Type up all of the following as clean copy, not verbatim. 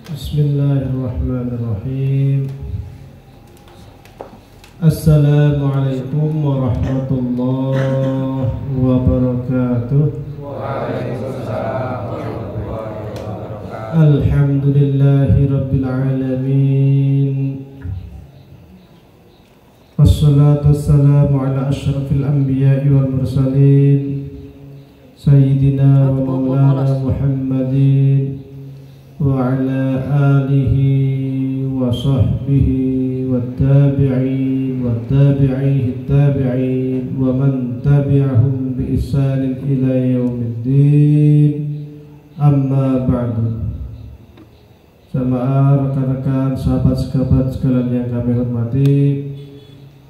Bismillahirrahmanirrahim. Assalamualaikum warahmatullahi wabarakatuh. Waalaikumsalam warahmatullahi wabarakatuh. Alhamdulillahi rabbil alamin. Wassalatu wassalamu ala asyrafil anbiya'i wal mursalin Sayyidina wa maulana Muhammadin wa ala alihi wa sahbihi wa tabi'in wa tabi'ihi tabi'in wa man tabi'ahum bi ihsanin ila yaumiddin. Amma ba'du. Jamaah, rekan-rekan, sahabat-sahabat sekalian yang kami hormati,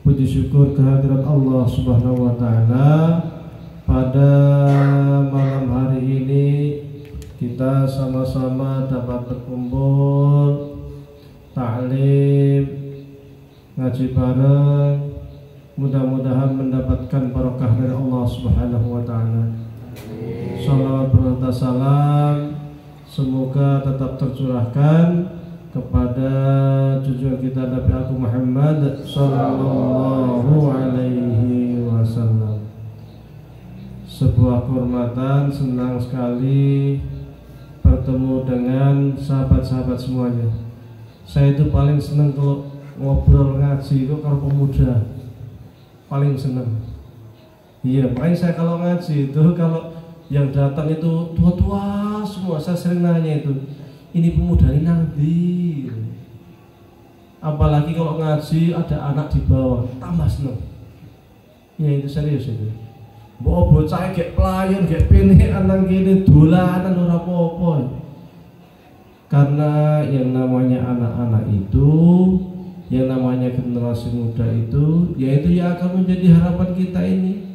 puji syukur kehadirat Allah Subhanahu wa taala. Pada malam hari ini kita sama-sama dapat berkumpul, ta'lim, ngaji bareng. Mudah-mudahan mendapatkan barokah dari Allah Subhanahu wa taala. Salawat berserta salam semoga tetap tercurahkan kepada junjungan kita Nabi Agung Muhammad sallallahu alaihi wasallam. Sebuah kehormatan, senang sekali bertemu dengan sahabat-sahabat semuanya. Saya itu paling senang kalau ngobrol ngaji itu kalau pemuda, paling senang. Iya, makanya saya kalau ngaji itu kalau yang datang itu tua-tua semua, saya sering nanya itu, ini pemuda ini nanti. Apalagi kalau ngaji ada anak di bawah, tambah senang. Ya itu serius itu. Bocah kayak pelayan, kayak pilih anak gini dolanan ora apa-apa. Karena yang namanya anak-anak itu, yang namanya generasi muda itu, yaitu yang akan menjadi harapan kita ini,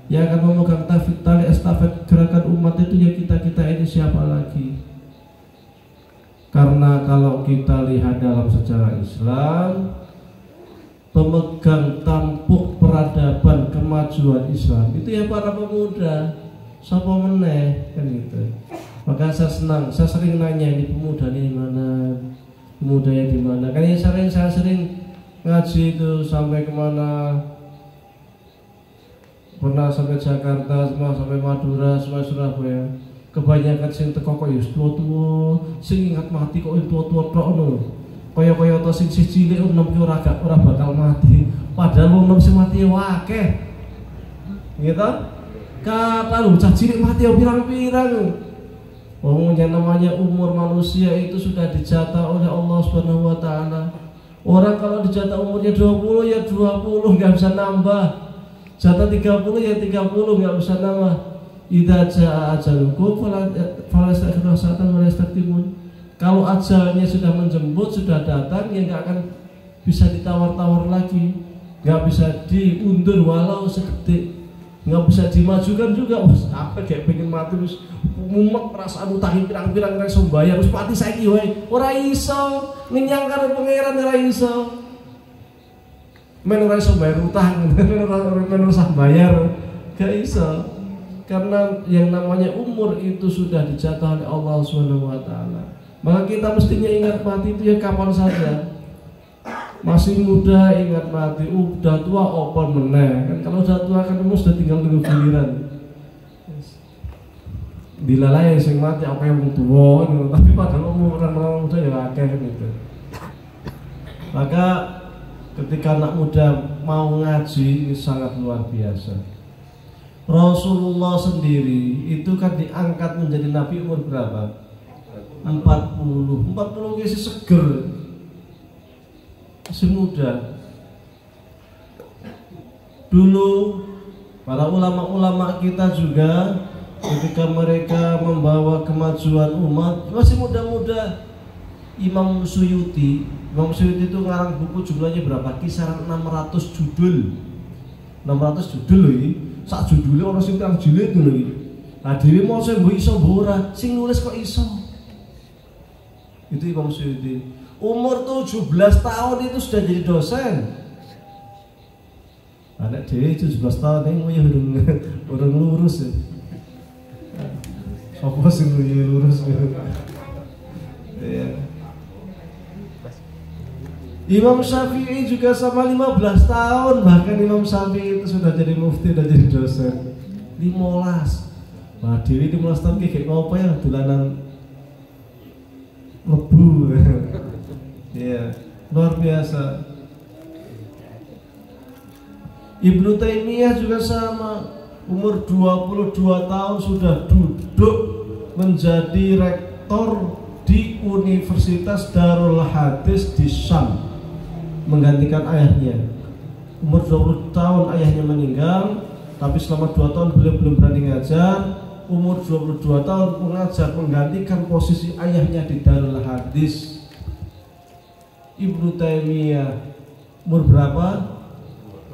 yang akan memegang tali estafet gerakan umat itu ya kita ini siapa lagi? Karena kalau kita lihat dalam sejarah Islam, pemegang tampuk peradaban kemajuan Islam itu ya para pemuda. Siapa meneh kan gitu. Maka saya senang, saya sering nanya ini pemuda ini di mana, pemudanya di mana. Kan saya sering ngaji itu sampai kemana, pernah sampai Jakarta, semua sampai Madura, semua Surabaya. Kebanyakan sing teko kok ya tua-tua, sing ingat mati kok tua-tua tok ngono. Kaya-kaya to sing cilik enom ki ora bakal mati. Padahal wong enom sing mati akeh. Gitu? Kata lu cah cilik mati ya pirang-pirang. Wong yang namanya umur manusia itu sudah dijatah oleh Allah Subhanahu wa taala. Orang kalau dijatah umurnya 20 ya 20, enggak bisa nambah. Jatah 30 ya 30, enggak bisa nambah. Idza jaa ajalukum fala yastakhiruna sa'atan wa la yastaqdimun. Kalau ajalnya sudah menjemput, sudah datang, ya nggak akan bisa ditawar-tawar lagi, nggak bisa diundur walau sedetik, nggak bisa dimajukan juga. Apa kayak pengen mati terus mumet perasaan utang pirang-pirang iso bayar terus mati saiki wae. Ora iso ngenyang karo pangeran, ora iso. Men ora iso bayar utang, men ora bayar, gak iso. Karena yang namanya umur itu sudah dijatah oleh Allah Subhanahu wa taala. Maka kita mestinya ingat mati itu ya kapan saja. Masih muda ingat mati, udah tua open meneh. Kan kalau udah tua kan sudah tinggal tunggu giliran. Dilalai sing mati apa yang tua gitu. Tapi padahal orang muda ya akeh gitu. Maka ketika anak muda mau ngaji ini sangat luar biasa. Rasulullah sendiri itu kan diangkat menjadi nabi umur berapa? 40 masih seger, masih muda. Dulu para ulama-ulama kita juga ketika mereka membawa kemajuan umat masih muda-muda. Imam Suyuti itu ngarang buku jumlahnya berapa? Kisaran 600 judul. 600 judul loh ini. Sak judulnya orang sing pirang jilid ngono iki. Lah dhewe mau sing mbok iso mbok ora, sing nulis kok iso. Itu Imam Suyuti. Umur 17 tahun itu sudah jadi dosen. Anak dhewe 17 tahun ini mau urung lurus ya. Sopo sing lurus gitu. Ya. Imam Syafi'i juga sama 15 tahun, bahkan Imam Syafi'i itu sudah jadi mufti, sudah jadi dosen. 15. Wah, Dewi 15 tahun kayak apa ya, dolanan lebu. Ya, luar biasa. Ibnu Taimiyah juga sama, umur 22 tahun sudah duduk menjadi rektor di Universitas Darul Hadis di Syam, menggantikan ayahnya. Umur 20 tahun ayahnya meninggal, tapi selama 2 tahun beliau belum berani ngajar. Umur 22 tahun mengajar, menggantikan posisi ayahnya di Darul Hadis. Ibnu Taimiyah umur berapa?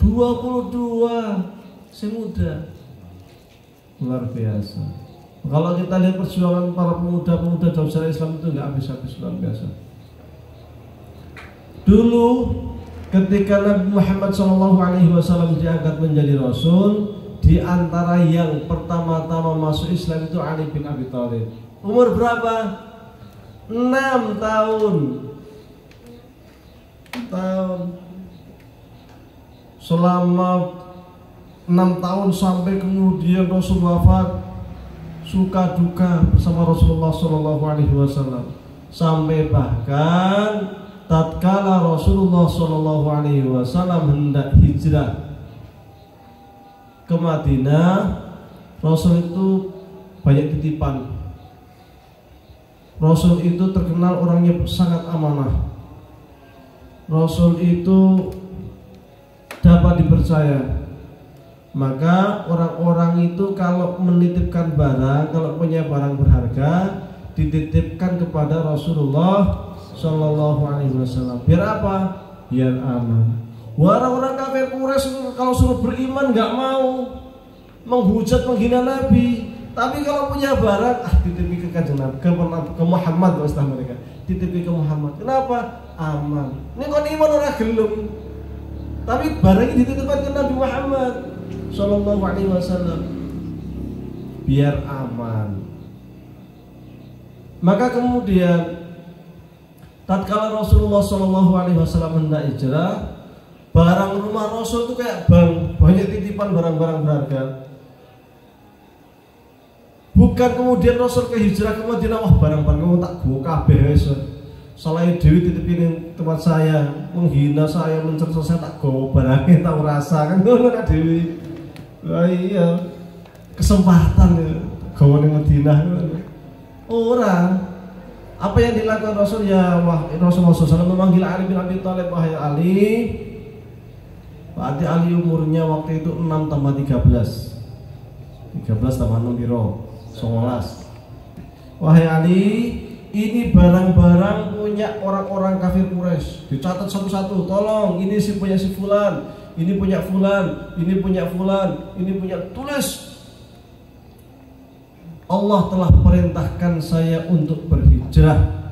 22, semuda. Luar biasa. Kalau kita lihat perjuangan para pemuda-pemuda dalam sejarah Islam itu nggak habis-habis, luar biasa. Dulu ketika Nabi Muhammad SAW diangkat menjadi Rasul, di antara yang pertama-tama masuk Islam itu Ali bin Abi Thalib. Umur berapa? 6 tahun. Selama 6 tahun sampai kemudian Rasul wafat, suka duka bersama Rasulullah SAW. Sampai bahkan tatkala Rasulullah SAW hendak hijrah ke Madinah, Rasul itu banyak titipan. Rasul itu terkenal orangnya sangat amanah. Rasul itu dapat dipercaya. Maka orang-orang itu kalau menitipkan barang, kalau punya barang berharga, dititipkan kepada Rasulullah SAW. Biar apa? Biar aman. Orang-orang kafir Quraisy kalau suruh beriman nggak mau, menghujat, menghina Nabi. Tapi kalau punya barang, titipi ke Kanjeng Nabi, ke Muhammad, istilah mereka. Titipi ke Muhammad. Kenapa? Aman. Ini kon iman orang gelem. Tapi barangnya dititipkan ke Nabi Muhammad Sallallahu Alaihi Wasallam, biar aman. Maka kemudian tatkala Rasulullah Sallallahu Alaihi Wasallam hendak hijrah, barang rumah Rasul itu kayak bank, banyak titipan barang-barang berharga. Bukan kemudian Rasul ke hijrah ke Madinah, wah barang-barang kamu tak gua kabeh wis. Selain Dewi titipin tempat saya, menghina saya, mencerca saya, tak gua barangnya tak rasa kan ngono kan Dewi. Wah iya, kesempatan ya, gawane Madinah. Orang apa yang dilakukan Rasul ya, wah Rasulullah SAW memanggil Ali bin Abi Thalib, wahai Ali. Berarti Ali umurnya waktu itu 6 tambah 13 tambah 6 biro 19. Wahai Ali, ini barang-barang punya orang-orang kafir Quraisy. Dicatat satu-satu, tolong, ini si punya si fulan, ini punya fulan, ini punya fulan, ini punya, tulis. Allah telah perintahkan saya untuk berhijrah,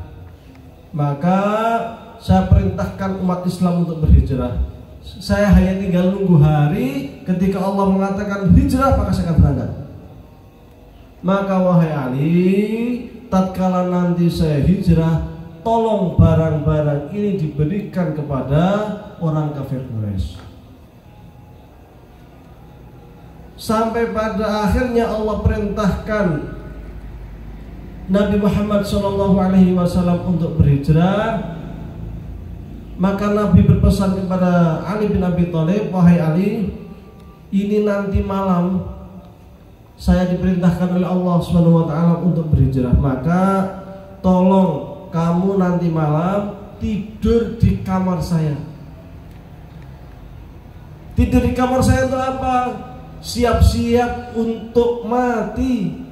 maka saya perintahkan umat Islam untuk berhijrah. Saya hanya tinggal nunggu hari ketika Allah mengatakan hijrah, maka saya akan berangkat. Maka wahai Ali, tatkala nanti saya hijrah, tolong barang-barang ini diberikan kepada orang kafir Quraisy. Sampai pada akhirnya Allah perintahkan Nabi Muhammad SAW untuk berhijrah. Maka Nabi berpesan kepada Ali bin Abi Thalib, wahai Ali, ini nanti malam saya diperintahkan oleh Allah SWT untuk berhijrah. Maka tolong kamu nanti malam tidur di kamar saya. Tidur di kamar saya untuk apa? Siap-siap untuk mati.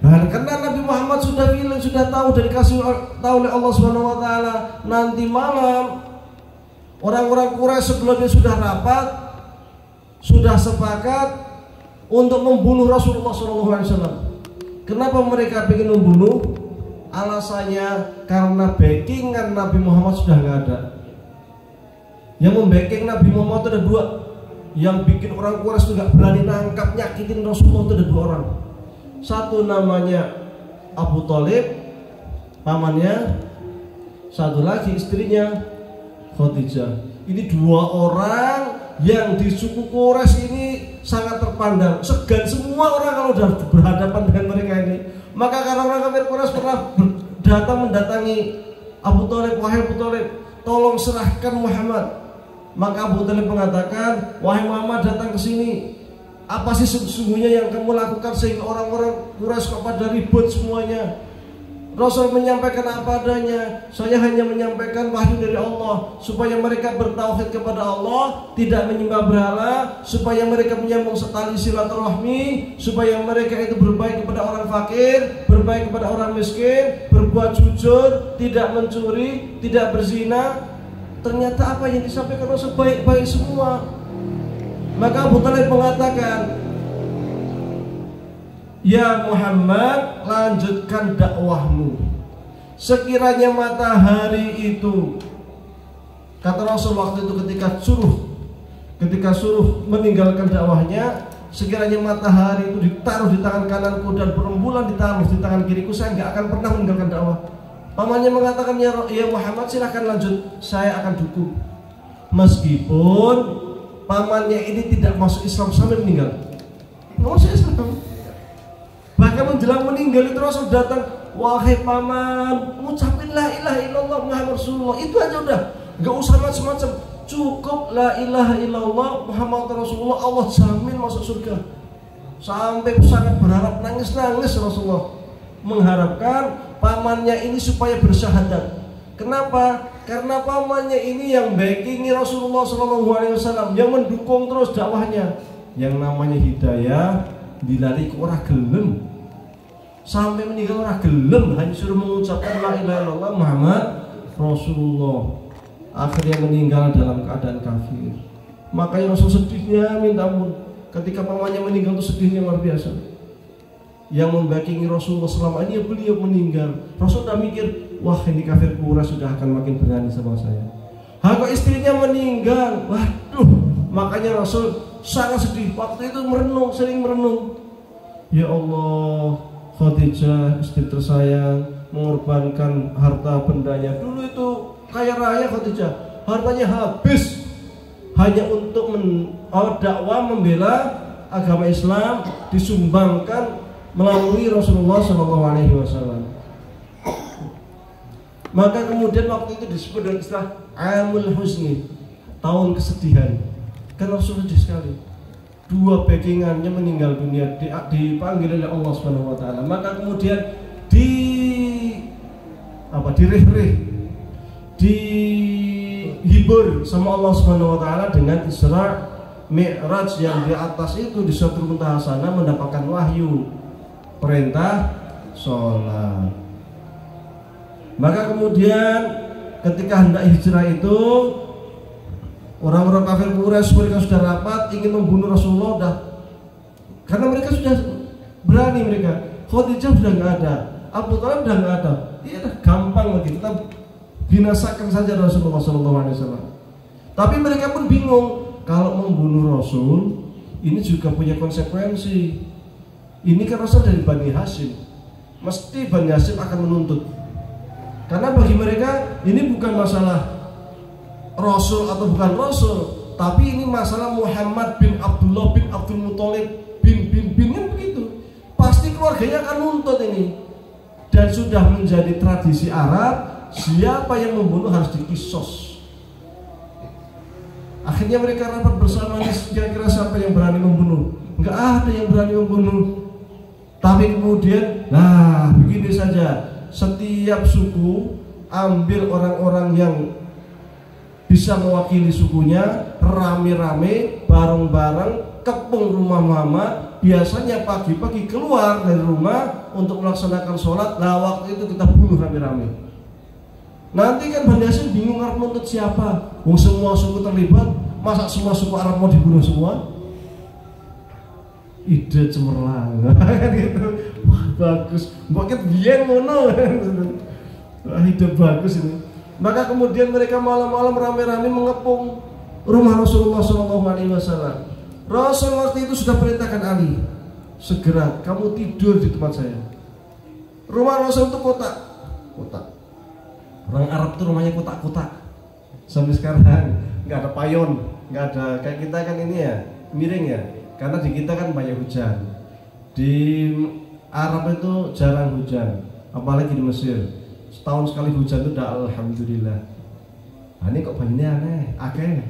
Nah, karena Nabi Muhammad sudah bilang, sudah tahu dan dikasih tahu oleh Allah SWT, nanti malam orang-orang Quraisy sebelumnya sudah rapat, sudah sepakat untuk membunuh Rasulullah SAW. Kenapa mereka ingin membunuh? Alasannya karena backingan Nabi Muhammad sudah nggak ada. Yang membacking Nabi Muhammad itu ada dua. Yang bikin orang Quraisy itu nggak berani nangkap, nyakitin Rasulullah itu ada dua orang. Satu namanya Abu Thalib, pamannya, satu lagi istrinya Khadijah. Ini dua orang yang di suku Quraisy ini sangat terpandang, segan semua orang kalau sudah berhadapan dengan mereka ini. Maka karena orang kafir Quraisy pernah datang mendatangi Abu Thalib, wahai Abu Thalib, tolong serahkan Muhammad. Maka Abu Thalib mengatakan, wahai Muhammad, datang ke sini. Apa sih sesungguhnya yang kamu lakukan sehingga orang-orang Quraisy kok pada ribut semuanya? Rasul menyampaikan apa adanya. Saya hanya menyampaikan wahyu dari Allah supaya mereka bertauhid kepada Allah, tidak menyembah berhala, supaya mereka menyambung tali silaturahmi, supaya mereka itu berbaik kepada orang fakir, berbaik kepada orang miskin, berbuat jujur, tidak mencuri, tidak berzina. Ternyata apa yang disampaikan Rasul baik-baik semua. Maka Abu Thalib mengatakan, ya Muhammad, lanjutkan dakwahmu. Sekiranya matahari itu, kata Rasul waktu itu ketika suruh meninggalkan dakwahnya, sekiranya matahari itu ditaruh di tangan kananku dan rembulan ditaruh di tangan kiriku, saya nggak akan pernah meninggalkan dakwah. Pamannya mengatakan, ya Muhammad, silahkan lanjut, saya akan dukung. Meskipun pamannya ini tidak masuk Islam sampai meninggal, nggak masuk Islam. Bahkan menjelang meninggal itu Rasul datang, wahai paman, ngucapin la ilaha illallah Muhammad Rasulullah. Itu aja udah, nggak usah macam-macam, cukup la ilaha illallah Muhammad Rasulullah, Allah jamin masuk surga. Sampai sangat berharap, nangis-nangis Rasulullah mengharapkan pamannya ini supaya bersyahadat. Kenapa? Karena pamannya ini yang backingi Rasulullah SAW, yang mendukung terus dakwahnya. Yang namanya hidayah dilari ke orang gelem, sampai meninggal orang gelem, hanya suruh mengucapkan la ilaha illallah Muhammad Rasulullah. Akhirnya meninggal dalam keadaan kafir. Makanya Rasul sedihnya minta ampun ketika pamannya meninggal, itu sedihnya luar biasa. Yang membackingi Rasulullah selama ini beliau meninggal. Rasul udah mikir, wah ini kafir Quraisy sudah akan makin berani sama saya. Kok istrinya meninggal, waduh. Makanya Rasul sangat sedih. Waktu itu merenung, sering merenung. Ya Allah, Khadijah istri tersayang mengorbankan harta bendanya. Dulu itu kaya raya Khadijah, hartanya habis hanya untuk dakwah membela agama Islam, disumbangkan melalui Rasulullah SAW. Maka kemudian waktu itu disebut dengan istilah Amul Husni, tahun kesedihan. Kan Rasul sedih sekali. Dua backingannya meninggal dunia, dipanggil oleh Allah SWT. Maka kemudian dihibur sama Allah SWT dengan Isra Mi'raj, yang di atas itu di Sidratul Muntaha sana mendapatkan wahyu perintah sholat. Maka kemudian ketika hendak hijrah itu, orang-orang kafir Quraisy mereka sudah rapat ingin membunuh Rasulullah, karena mereka sudah berani. Khadijah sudah nggak ada, Abu Thalib sudah nggak ada, iya gampang lagi, kita binasakan saja Rasulullah SAW. Tapi mereka pun bingung, kalau membunuh Rasul ini juga punya konsekuensi. Ini kan Rasul dari Bani Hashim, mesti Bani Hashim akan menuntut. Karena bagi mereka ini bukan masalah Rasul atau bukan Rasul, tapi ini masalah Muhammad bin Abdullah bin Abdul Muthalib bin kan begitu. Pasti keluarganya akan nuntut ini. Dan sudah menjadi tradisi Arab, siapa yang membunuh harus dikisos. Akhirnya mereka rapat bersama, kira-kira siapa yang berani membunuh? Enggak ada yang berani membunuh. Tapi kemudian, nah begini saja, setiap suku ambil orang-orang yang bisa mewakili sukunya, rame-rame, bareng-bareng, kepung rumah Muhammad. Biasanya pagi-pagi keluar dari rumah untuk melaksanakan sholat. Nah waktu itu kita bunuh rame-rame. Nanti kan Bani Hashim bingung harus menuntut siapa. Semua suku terlibat, masa semua suku Arab mau dibunuh semua? Ide cemerlang kan gitu. Wah bagus, mboknya biyen ngono. Wah ide bagus ini. Maka kemudian mereka malam-malam rame-rame mengepung rumah Rasulullah SAW. Rasul waktu itu sudah perintahkan Ali, segera kamu tidur di tempat saya. Rumah Rasul itu kotak. Orang Arab itu rumahnya kotak-kotak. Sampai sekarang nggak ada payon, nggak ada kayak kita kan ini ya miring ya. Karena di kita kan banyak hujan. Di Arab itu jarang hujan, apalagi di Mesir. Setahun sekali hujan itu udah alhamdulillah. Nah, ini kok banyaknya aneh, akeh.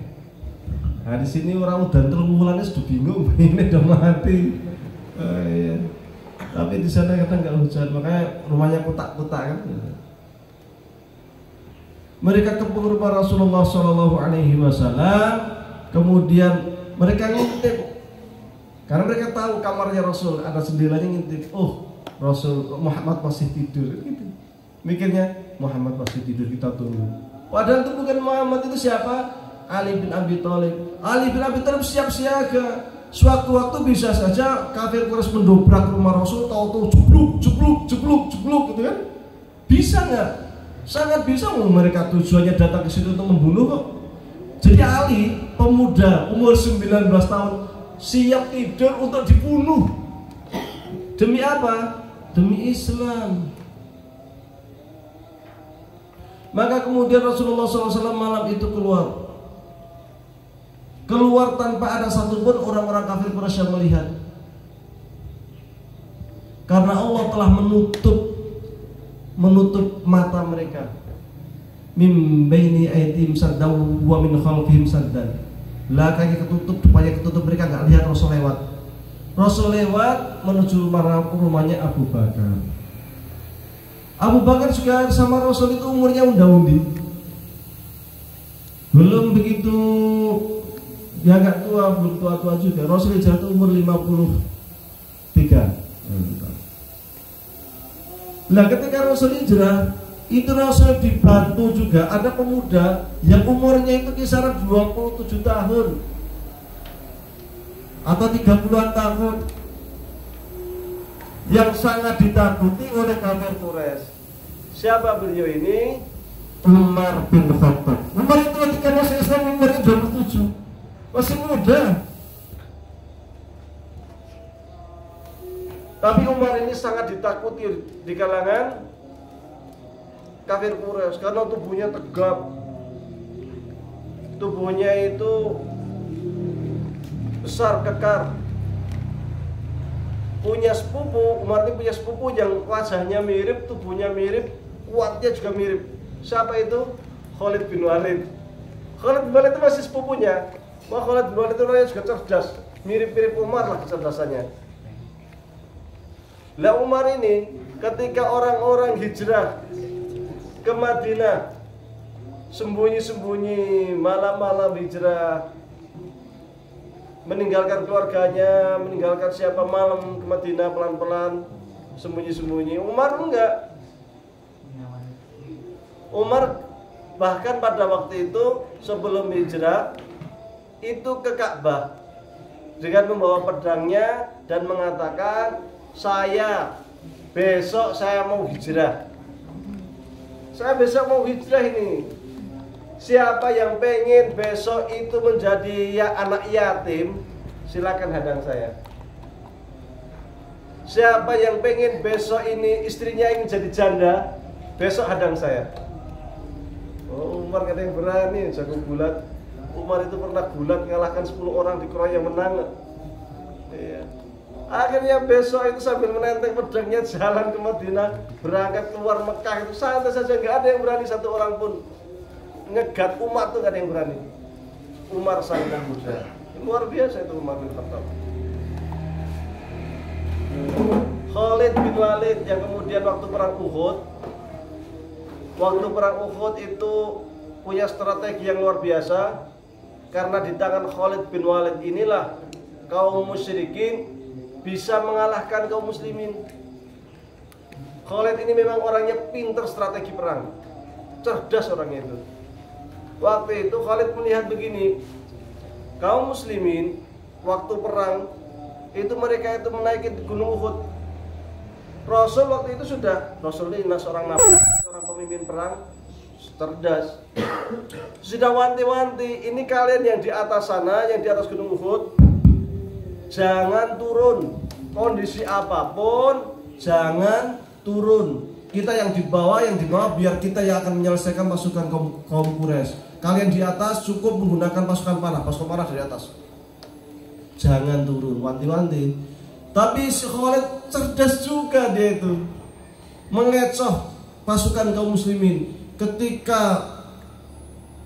Nah di sini orang udah terlalu sudah bingung, ini udah mati. Iya. Tapi di sana kadang nggak hujan, makanya rumahnya kotak-kotak kan. Mereka kepung rumah Rasulullah Shallallahu Alaihi Wasallam, kemudian mereka ngintip, karena mereka tahu kamarnya Rasul ada jendelanya, ngintip. Oh, Rasul Muhammad masih tidur, gitu. Mikirnya Muhammad masih tidur, kita tunggu. Padahal itu bukan Muhammad, itu siapa? Ali bin Abi Thalib. Ali bin Abi Thalib siap siaga. Sewaktu-waktu bisa saja kafir Quraisy mendobrak rumah Rasul, tahu-tahu jebluk gitu kan? Bisa nggak? Sangat bisa. Mereka tujuannya datang ke situ untuk membunuh kok. Jadi Ali, pemuda umur 19 tahun, siap tidur untuk dibunuh. Demi apa? Demi Islam. Maka kemudian Rasulullah SAW malam itu keluar tanpa ada satupun orang-orang kafir Quraisy yang melihat, karena Allah telah menutup mata mereka. Mim baini aydihim saddan wa min khalfihim saddan. Belakangnya ketutup, depannya ketutup, mereka nggak lihat Rasul lewat. Rasul lewat menuju rumahnya Abu Bakar. Abu Bakar juga sama Rasul itu umurnya unda-undi, belum begitu, ya nggak tua, belum tua-tua juga. Rasul hijrah itu umur 53. Nah ketika Rasul hijrah, itu Rasul dibantu juga ada pemuda yang umurnya itu kisaran 27 tahun atau 30-an tahun, yang sangat ditakuti oleh kafir Quraisy. Siapa beliau ini? Umar bin Khattab. Umar itu ketika masih Islam umurnya 27, masih muda. Tapi Umar ini sangat ditakuti di kalangan kafir Quraisy karena tubuhnya tegap, tubuhnya itu besar, kekar. Punya sepupu, Umar ini punya sepupu yang wajahnya mirip, tubuhnya mirip, kuatnya juga mirip. Siapa itu? Khalid bin Walid. Khalid bin Walid itu masih sepupunya. Wah, Khalid bin Walid itu orangnya juga cerdas, mirip-mirip Umar lah kecerdasannya. Lah Umar ini ketika orang-orang hijrah ke Madinah, sembunyi-sembunyi, malam-malam hijrah, meninggalkan keluarganya, meninggalkan siapa, malam ke Madinah pelan-pelan, sembunyi-sembunyi. Umar enggak. Umar bahkan pada waktu itu sebelum hijrah itu ke Ka'bah dengan membawa pedangnya dan mengatakan, besok saya mau hijrah. Saya besok mau hijrah ini. Siapa yang pengen besok itu menjadi anak yatim, silakan hadang saya. Siapa yang pengen besok ini istrinya ingin jadi janda, besok hadang saya. Oh, Umar kata yang berani, jago gulat. Umar itu pernah gulat ngalahkan 10 orang di keroyok menang. Iya. Akhirnya besok itu sambil menenteng pedangnya jalan ke Madinah, berangkat keluar Mekah itu santai saja, nggak ada yang berani satu orang pun. Ngegat Umar tuh gak ada yang berani. Umar sang pemuda, luar biasa itu Umar bin Khattab. Khalid bin Walid yang kemudian waktu perang Uhud itu punya strategi yang luar biasa, karena di tangan Khalid bin Walid inilah kaum musyrikin bisa mengalahkan kaum muslimin. Khalid ini memang orangnya pintar strategi perang, cerdas orangnya itu. Waktu itu Khalid melihat begini, kaum muslimin waktu perang itu mereka itu menaiki gunung Uhud. Rasul waktu itu Rasul ini seorang nabi, seorang pemimpin perang cerdas, sudah wanti-wanti, ini kalian yang di atas sana, yang di atas gunung Uhud, jangan turun, kondisi apapun jangan turun. Kita yang di bawah biar kita yang akan menyelesaikan pasukan kaum Quraisy. Kalian di atas cukup menggunakan pasukan panah dari atas. Jangan turun, wanti-wanti. Tapi si Khalid cerdas juga dia itu, mengecoh pasukan kaum muslimin. Ketika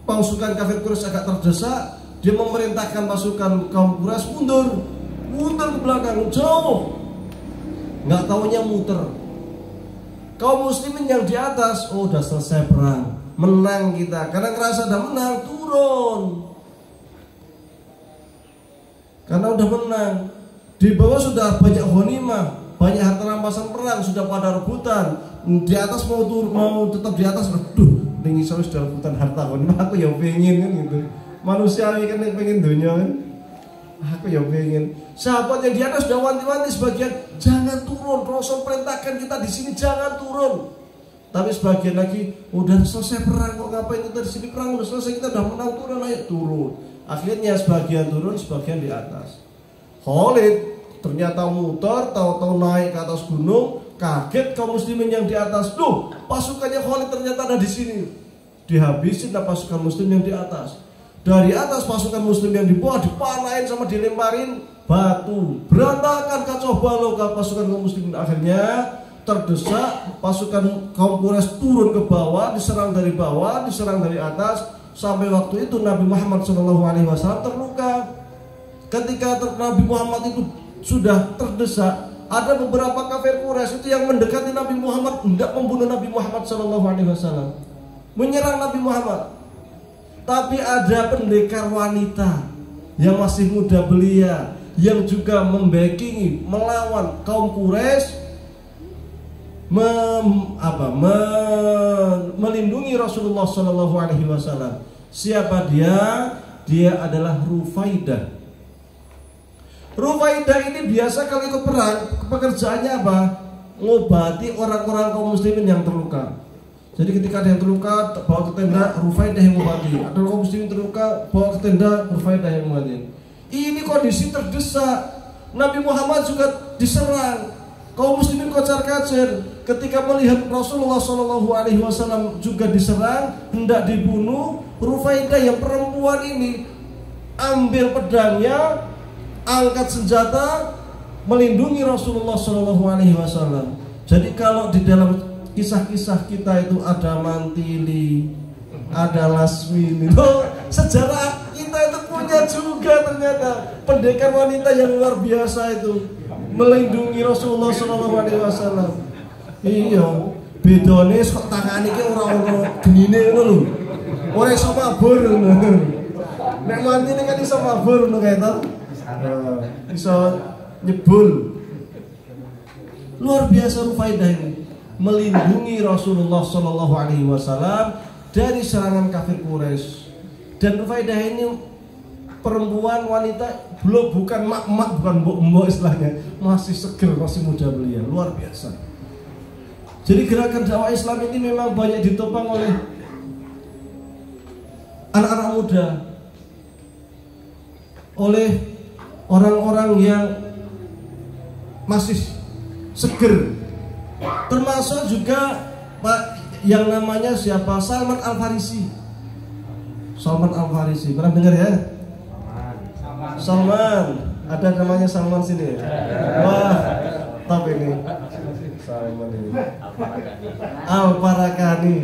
pasukan kafir Quraisy agak terdesak, dia memerintahkan pasukan kaum Quraisy mundur ke belakang jauh. Nggak taunya muter. Kaum muslimin yang di atas, oh udah selesai perang, menang kita. Karena ngerasa udah menang, turun. Karena udah menang. Di bawah sudah banyak ghanimah, banyak harta rampasan perang, sudah pada rebutan. Di atas mau tetap di atas, aduh, pengen sudah rebutan harta ghanimah, aku ya pengen kan gitu. Manusiawi kan yang pengen dunia kan. Aku ya pengen. Sahabat yang di atas sudah wanti-wanti sebagian, jangan turun. Rasul perintahkan kita di sini jangan turun. Tapi sebagian lagi, udah selesai perang kok ngapain kita di sini perang udah selesai, kita udah menang, turun ayo turun. Akhirnya sebagian turun, sebagian di atas. Khalid ternyata muter, tahu-tahu naik ke atas gunung, kaget kaum muslimin yang di atas. Loh, pasukannya Khalid ternyata ada di sini. Dihabisin pasukan muslim yang di atas. Dari atas pasukan muslim yang di bawah dipanain sama dilemparin batu, berantakan kacau balau ke pasukan kaum muslimin. Akhirnya terdesak, pasukan kaum Quraisy turun ke bawah, diserang dari bawah, diserang dari atas. Sampai waktu itu Nabi Muhammad SAW terluka. Ketika Nabi Muhammad itu sudah terdesak, ada beberapa kafir Quraisy itu yang mendekati Nabi Muhammad, hendak membunuh Nabi Muhammad SAW, menyerang Nabi Muhammad. Tapi ada pendekar wanita yang masih muda belia, yang juga membackingi, melawan kaum Quraisy, melindungi Rasulullah SAW. Siapa dia? Dia adalah Rufaidah. Rufaidah ini biasa kalau ikut perang, pekerjaannya apa? Ngobati orang-orang kaum muslimin yang terluka. Jadi ketika ada yang terluka, bawa ke tenda, Rufaidah yang mengobati. Ada kaum muslimin terluka, bawa ke tenda, Rufaidah yang mengobati. Ini kondisi terdesak. Nabi Muhammad juga diserang. Kaum muslimin kocar-kacir. Ketika melihat Rasulullah SAW juga diserang, hendak dibunuh, Rufaidah yang perempuan ini ambil pedangnya, angkat senjata, melindungi Rasulullah SAW. Jadi kalau di dalam kisah-kisah kita itu ada Mantili, ada Lasmini. Loh, sejarah kita itu punya juga ternyata pendekar wanita yang luar biasa itu melindungi Rasulullah SAW. Iya, bedone kok tangane iki ora ono genine ngono lho. Ora iso mabur ngono. Nek Mantili kan iso mabur ngono kae to. Bisa nyebul. Luar biasa Rufaidah ini melindungi Rasulullah SAW dari serangan kafir Quraisy. Dan Rufaidah ini perempuan wanita, bukan mak-mak, bukan mbok-mbok istilahnya, masih seger, masih muda belia, luar biasa. Jadi gerakan dakwah Islam ini memang banyak ditopang oleh anak-anak muda, oleh orang-orang yang masih seger. Termasuk juga Pak yang namanya siapa? Salman Al-Farisi. Salman Al-Farisi, pernah dengar ya? Salman, ada namanya Salman sini. Wah, top ini. Salman ini. Al-Farakani.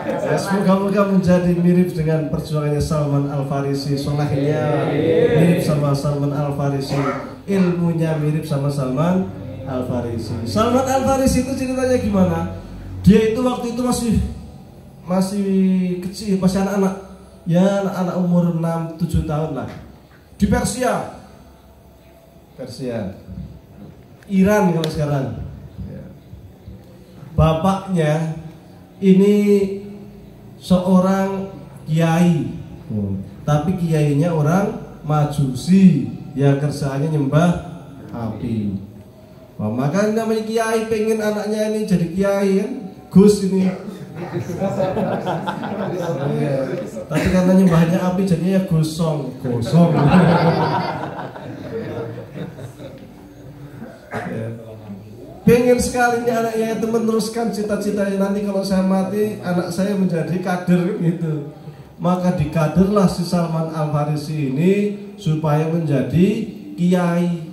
Ya, semoga-moga menjadi mirip dengan perjuangannya Salman Al-Farisi. Solahnya mirip sama Salman Al-Farisi, ilmunya mirip sama Salman Al-Farisi. Salman Al-Farisi itu ceritanya gimana? Dia itu waktu itu masih kecil, masih anak-anak. Ya anak-anak umur 6-7 tahun lah. Di Persia, Iran kalau sekarang. Bapaknya ini seorang kiai, tapi kiainya orang Majusi, ya kerjaannya nyembah api. Maka namanya kiai, pengen anaknya ini jadi kiai kan, Gus ini. Tapi karena nyembahnya api jadinya gosong. Ya. Pengen sekali nih anaknya itu meneruskan cita-citanya, nanti kalau saya mati anak saya menjadi kader gitu. Maka dikaderlah si Salman Al-Farisi ini supaya menjadi kiai,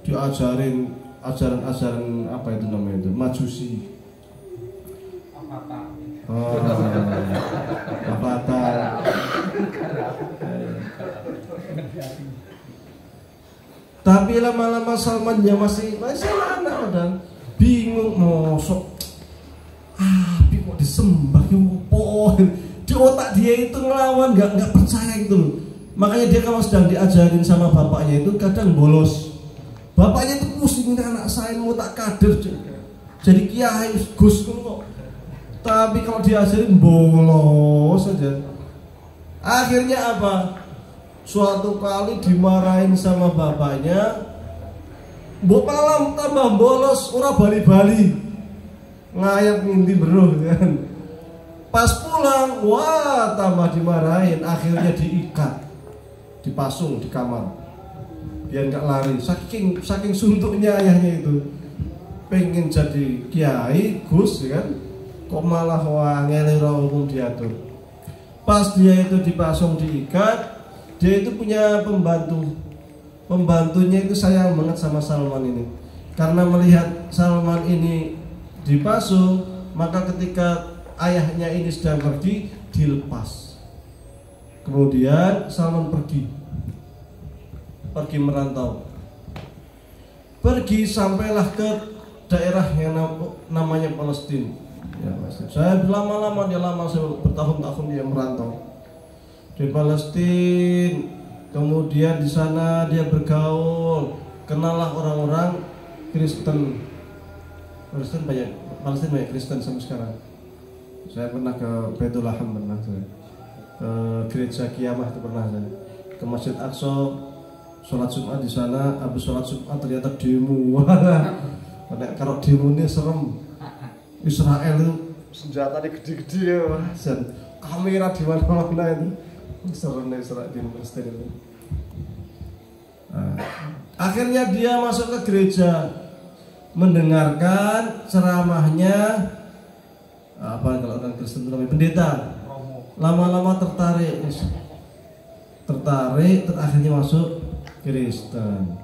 diajarin ajaran-ajaran apa itu namanya itu, Majusi. Avatar. Tapi lama-lama Salmannya masih anak dan bingung, mosok api kok disembah yopo. Di otak dia itu ngelawan, nggak percaya gitu loh. Makanya dia kalau sedang diajarin sama bapaknya itu kadang bolos. Bapaknya itu pusing, anak saya mau tak kader jadi kiai Gus kok. Tapi kalau diajarin bolos saja. Akhirnya apa? Suatu kali dimarahin sama bapaknya, mbok malam tambah bolos, ora bali-bali, ngayap ngindi beruh kan. Pas pulang, wah tambah dimarahin, akhirnya diikat, dipasung di kamar, biar nggak lari. Saking suntuknya ayahnya itu, pengen jadi kiai Gus kan, kok malah ngelera umum diatur. Pas dia itu dipasung diikat, dia itu punya pembantunya itu sayang banget sama Salman ini, karena melihat Salman ini dipasung, maka ketika ayahnya ini sedang pergi dilepas. Kemudian Salman pergi merantau, pergi sampailah ke daerah yang namanya Palestina. Ya, saya lama-lama dia bertahun-tahun dia merantau di Palestina. Kemudian di sana dia bergaul, kenallah orang-orang Kristen. Palestina banyak Kristen sampai sekarang. Saya pernah ke Baitul Laham, pernah saya ke gereja Kiamah itu pernah saya ke Masjid Aqsa, sholat Jumat di sana. Habis sholat Jumat ternyata demo. Kalau demo ini serem. Israel itu senjata gede-gede ya, dan kamera di mana-mana itu. Serem Israel di Palestina itu. Akhirnya dia masuk ke gereja, mendengarkan ceramahnya apa kalau orang Kristen namanya pendeta. Lama-lama tertarik, akhirnya masuk Kristen.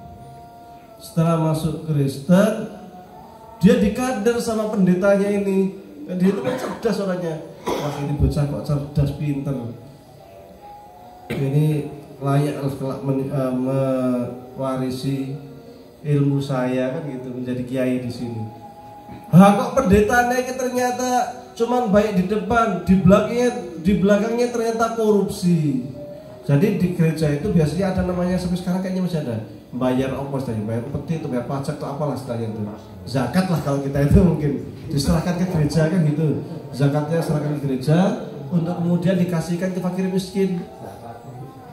Setelah masuk Kristen, dia dikader sama pendetanya ini. Dia itu kan cerdas orangnya. Wah, ini bocah kok cerdas, pinter. Ini layak mewarisi ilmu saya kan gitu, menjadi kiai di sini. Kok pendetanya ini ternyata cuman baik di depan, di belakangnya ternyata korupsi. Jadi di gereja itu biasanya ada namanya, sampai sekarang kayaknya masih ada, bayar ongkos tadi, bayar upeti itu, bayar pajak atau apalah istilahnya itu. Zakat lah kalau kita itu mungkin diserahkan ke gereja kan gitu. Zakatnya serahkan ke gereja untuk kemudian dikasihkan ke fakir miskin.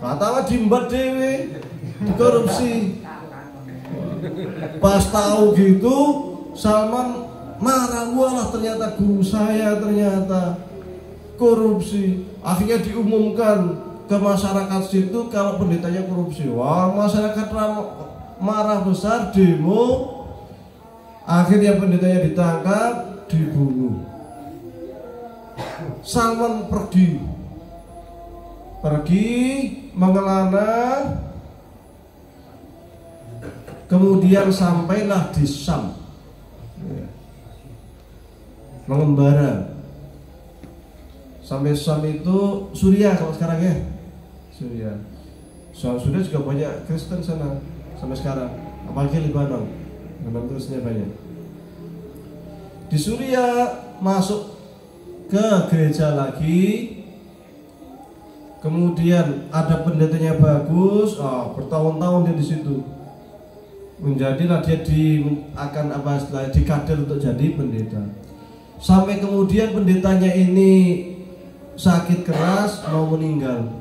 Atau dimbat dewe, dikorupsi. Pas tahu gitu, Salman marah, walah ternyata guru saya ternyata korupsi. Akhirnya diumumkan ke masyarakat situ kalau pendetanya korupsi. Wah, masyarakat marah besar, demo. Akhirnya pendetanya ditangkap, dibunuh. Salman pergi mengelana, kemudian sampailah di Syam, mengembara sampai Syam itu Suriah kalau sekarang ya, Suriah. Suriah juga banyak Kristen sana sampai sekarang, apalagi Lebanon Kristennya banyak. Di Suriah masuk ke gereja lagi, kemudian ada pendetanya bagus, bertahun-tahun dia di situ. Menjadilah dia dikader untuk jadi pendeta. Sampai kemudian pendetanya ini sakit keras, mau meninggal.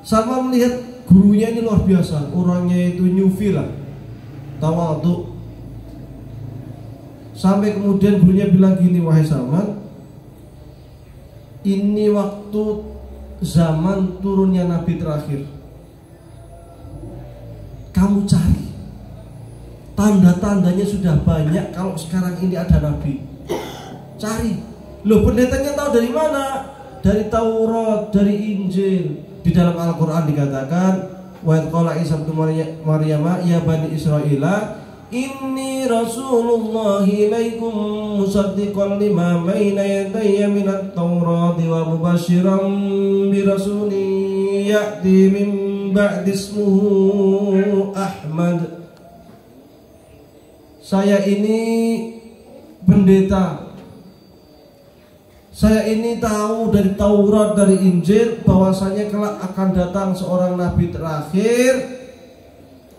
Sama melihat gurunya ini luar biasa, orangnya itu nyufi lah, tawadhu. Sampai kemudian gurunya bilang gini, wahai Salman, ini waktu zaman turunnya Nabi terakhir, kamu cari tanda-tandanya sudah banyak kalau sekarang ini ada nabi. Cari. Loh, pendetanya tahu dari mana? Dari Taurat, dari Injil. Di dalam Al-Qur'an dikatakan, wa qala Isa bin Maryam ya bani Israila inni rasulullah ilaikum musaddiqan lima baina yadayya minat taurati wa mubasyiran bi rasulin ya'ti min ba'di ismuhu Ahmad. Saya ini pendeta, saya ini tahu dari Taurat, dari Injil bahwasanya kelak akan datang seorang nabi terakhir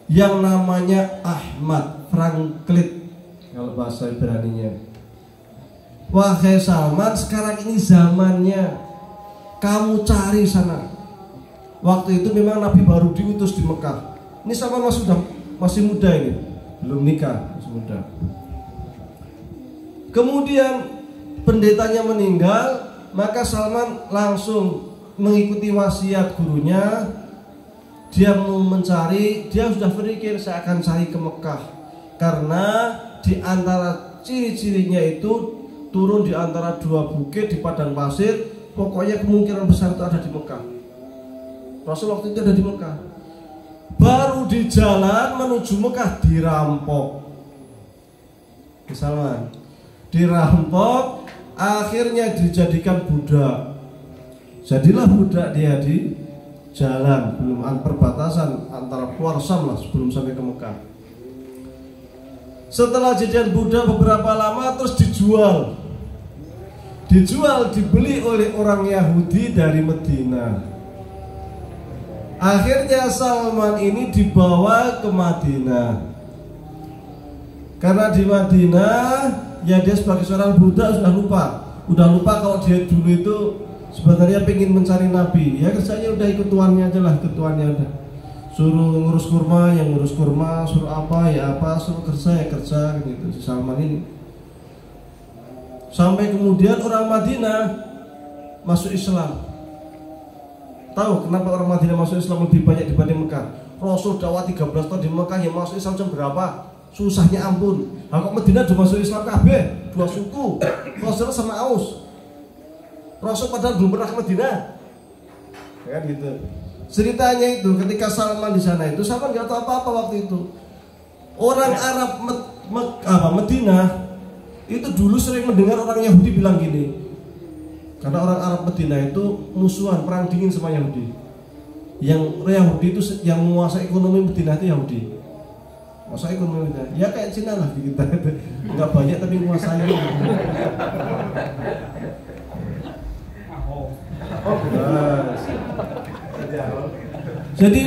yang namanya Ahmad, Franklin kalau bahasa Ibraninya. Wahai Salman, sekarang ini zamannya, kamu cari sana. Waktu itu memang nabi baru diutus di Mekah. Ini Salman masih muda ini, belum nikah, masih muda. Kemudian pendetanya meninggal, maka Salman langsung mengikuti wasiat gurunya. Dia mau mencari, dia sudah berpikir saya akan cari ke Mekah, karena di antara ciri-cirinya itu turun di antara dua bukit di padang pasir. Pokoknya kemungkinan besar itu ada di Mekah. Rasul waktu itu ada di Mekah. Baru di jalan menuju Mekah dirampok. Salman dirampok, akhirnya dijadikan budak. Jadilah budak dia di jalan, belum perbatasan antara keluar Syam lah, sebelum sampai ke Mekah. Setelah jadian budak beberapa lama, terus dijual, dibeli oleh orang Yahudi dari Medina. Akhirnya Salman ini dibawa ke Madinah. Karena di Madinah, ya dia sebagai seorang budak udah lupa kalau dia dulu itu sebenarnya pengen mencari nabi. Ya kerjanya udah ikut tuannya aja lah, ketuannya udah suruh ngurus kurma, yang ngurus kurma, suruh apa ya apa, suruh kerja ya kerja gitu. Si Salman ini sampai kemudian orang Madinah masuk Islam. Tahu kenapa orang Madinah masuk Islam lebih banyak dibanding Mekah? Rasul dakwah 13 tahun di Mekah, yang masuk Islam jam berapa? Susahnya ampun. Nah, kok Madinah udah masuk Islam kabeh, dua suku, Rasul sama Aus. Rasul padahal belum pernah ke Madinah, kan gitu. Ceritanya itu ketika Salman di sana itu, Salman nggak tahu apa-apa waktu itu. Orang Arab Madinah itu dulu sering mendengar orang Yahudi bilang gini, karena orang Arab Madinah itu musuhan, perang dingin sama Yahudi. Yang Yahudi itu yang menguasai ekonomi Madinah itu Yahudi. Masa ekonomi Madinah, ya kayak Cina lah di kita, nggak banyak tapi menguasai. Jadi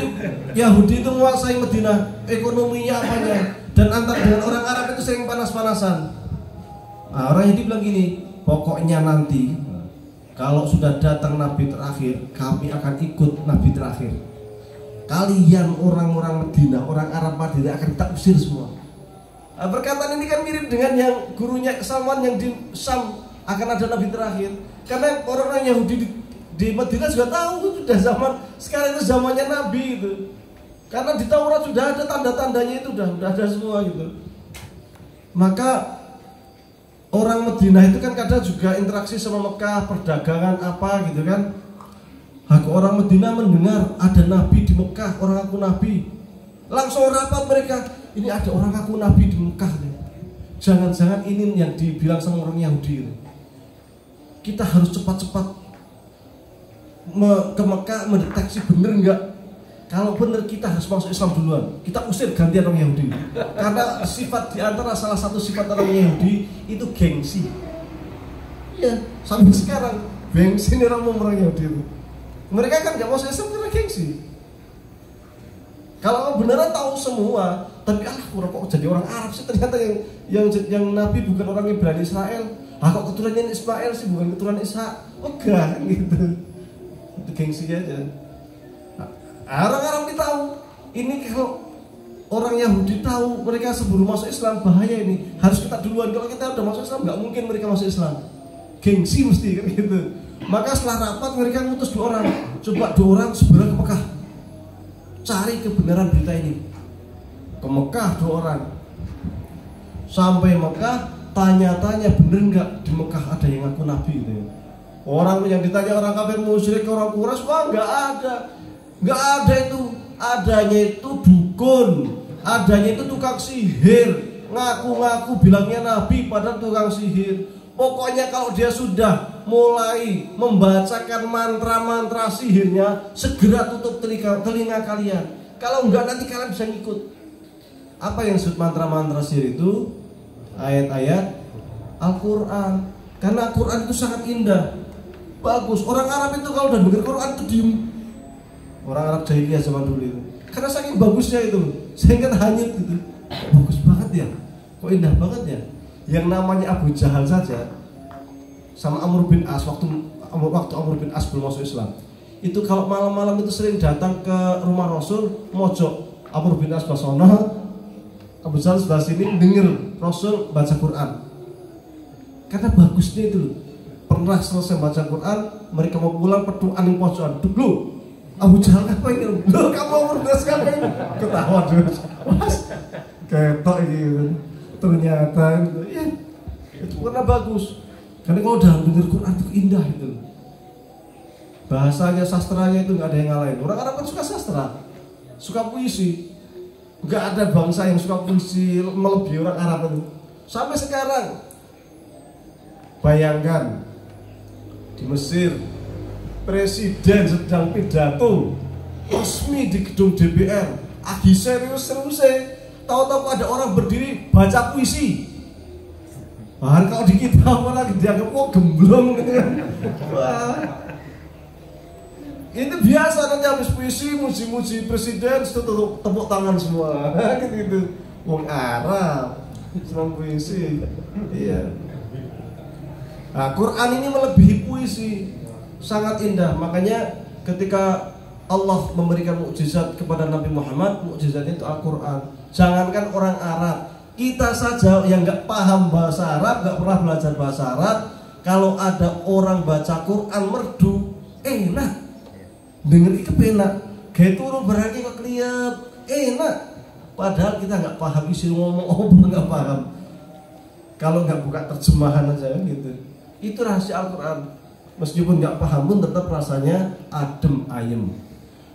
Yahudi itu menguasai Madinah, ekonominya apanya, dan antar dengan orang Arab itu sering panas-panasan. Nah, orang Yahudi bilang gini, pokoknya nanti kalau sudah datang Nabi terakhir, kami akan ikut Nabi terakhir. Kalian orang-orang Madinah, orang Arab Madinah akan kita usir semua. Nah, perkataan ini kan mirip dengan yang gurunya Salman yang di Syam akan ada Nabi terakhir. Karena orang-orang Yahudi di Madinah juga tahu itu sudah zaman sekarang itu zamannya Nabi itu. Karena di Taurat sudah ada tanda-tandanya itu sudah ada semua gitu. Maka orang Madinah itu kan kadang juga interaksi sama Mekah, perdagangan apa gitu kan. Aku orang Madinah mendengar ada Nabi di Mekah, orang aku Nabi. Langsung rapat mereka, ini ada orang aku Nabi di Mekah nih. Jangan-jangan ini yang dibilang sama orang Yahudi nih. Kita harus cepat-cepat ke Mekah mendeteksi bener enggak. Kalau bener kita harus masuk Islam duluan. Kita usir gantian orang Yahudi. Karena sifat diantara salah satu sifat orang Yahudi itu gengsi. Ya, sampai sekarang gengsi nih orang Yahudi itu. Mereka kan gak masuk Islam karena gengsi. Kalau beneran tahu semua, tapi kok jadi orang Arab sih, ternyata yang Nabi bukan orang Ibrani Israel. Kok keturunannya Ismail sih, bukan keturunan Ishak. Enggak gitu. Itu gengsi aja. Orang Arab ini tahu. Ini kalau orang Yahudi tahu mereka sebelum masuk Islam bahaya ini, harus kita duluan. Kalau kita udah masuk Islam nggak mungkin mereka masuk Islam. Gengsi mesti kan gitu. Maka setelah rapat mereka ngutus 2 orang. Coba 2 orang segera ke Mekah, cari kebenaran berita ini. Ke Mekah 2 orang. Sampai Mekah, tanya-tanya bener nggak di Mekah ada yang ngaku nabi gitu ya. Orang yang ditanya orang kafir musyrik, orang Quraisy, wah nggak ada itu. Adanya itu dukun, adanya itu tukang sihir, ngaku-ngaku bilangnya nabi padahal tukang sihir. Pokoknya kalau dia sudah mulai membacakan mantra-mantra sihirnya, segera tutup telinga kalian. Kalau enggak nanti kalian bisa ngikut. Apa yang disebut mantra-mantra sihir itu? Ayat-ayat Al-Quran. Karena Al-Quran itu sangat indah, bagus. Orang Arab itu kalau udah dengar Quran itu diem. Orang Arab jahiliyah zaman dulu itu. Karena saking bagusnya itu, sehingga hanyut gitu. Bagus banget ya, kok indah banget ya. Yang namanya Abu Jahal saja sama Amr bin As, waktu Amr bin As belum masuk Islam, itu kalau malam-malam itu sering datang ke rumah Rasul, mojok Amr bin As basono, Abu Jahal sebelah sini denger Rasul baca Quran. Karena bagusnya itu loh. Pernah selesai baca Quran, mereka mau pulang petuan yang pojokan. Dulu Abu Jahal apa ini? Loh kamu Amr bin As apa ini? Ketawa dulu. Mas ketok gitu. Ternyata ya, itu karena bagus. Karena kalau udah dengar Quran itu indah itu. Bahasanya, sastranya itu nggak ada yang ngalahin. Orang Arab kan suka sastra, suka puisi. Nggak ada bangsa yang suka puisi melebihi orang Arab itu. Sampai sekarang, bayangkan di Mesir presiden sedang pidato resmi di gedung DPR, lagi serius-seriusnya. Tahu-tahu ada orang berdiri baca puisi. Bahkan kalau di kita orang dianggap gemblong gitu kan. Wah. Itu biasa nanti habis puisi muji-muji presiden, itu tepuk tangan semua. Gitu-gitu. Wong Arab senang puisi. Iya. Nah, Quran ini melebihi puisi. Sangat indah. Makanya ketika Allah memberikan mukjizat kepada Nabi Muhammad, mukjizatnya itu Al-Quran. Jangankan orang Arab, kita saja yang nggak paham bahasa Arab, nggak pernah belajar bahasa Arab, kalau ada orang baca Quran merdu, enak, denger itu enak, kayak turun berarti kok lihat, enak. Padahal kita nggak paham isi ngomong apa, nggak paham. Kalau nggak buka terjemahan aja gitu. Itu rahasia Al-Quran. Meskipun nggak paham pun tetap rasanya adem ayem.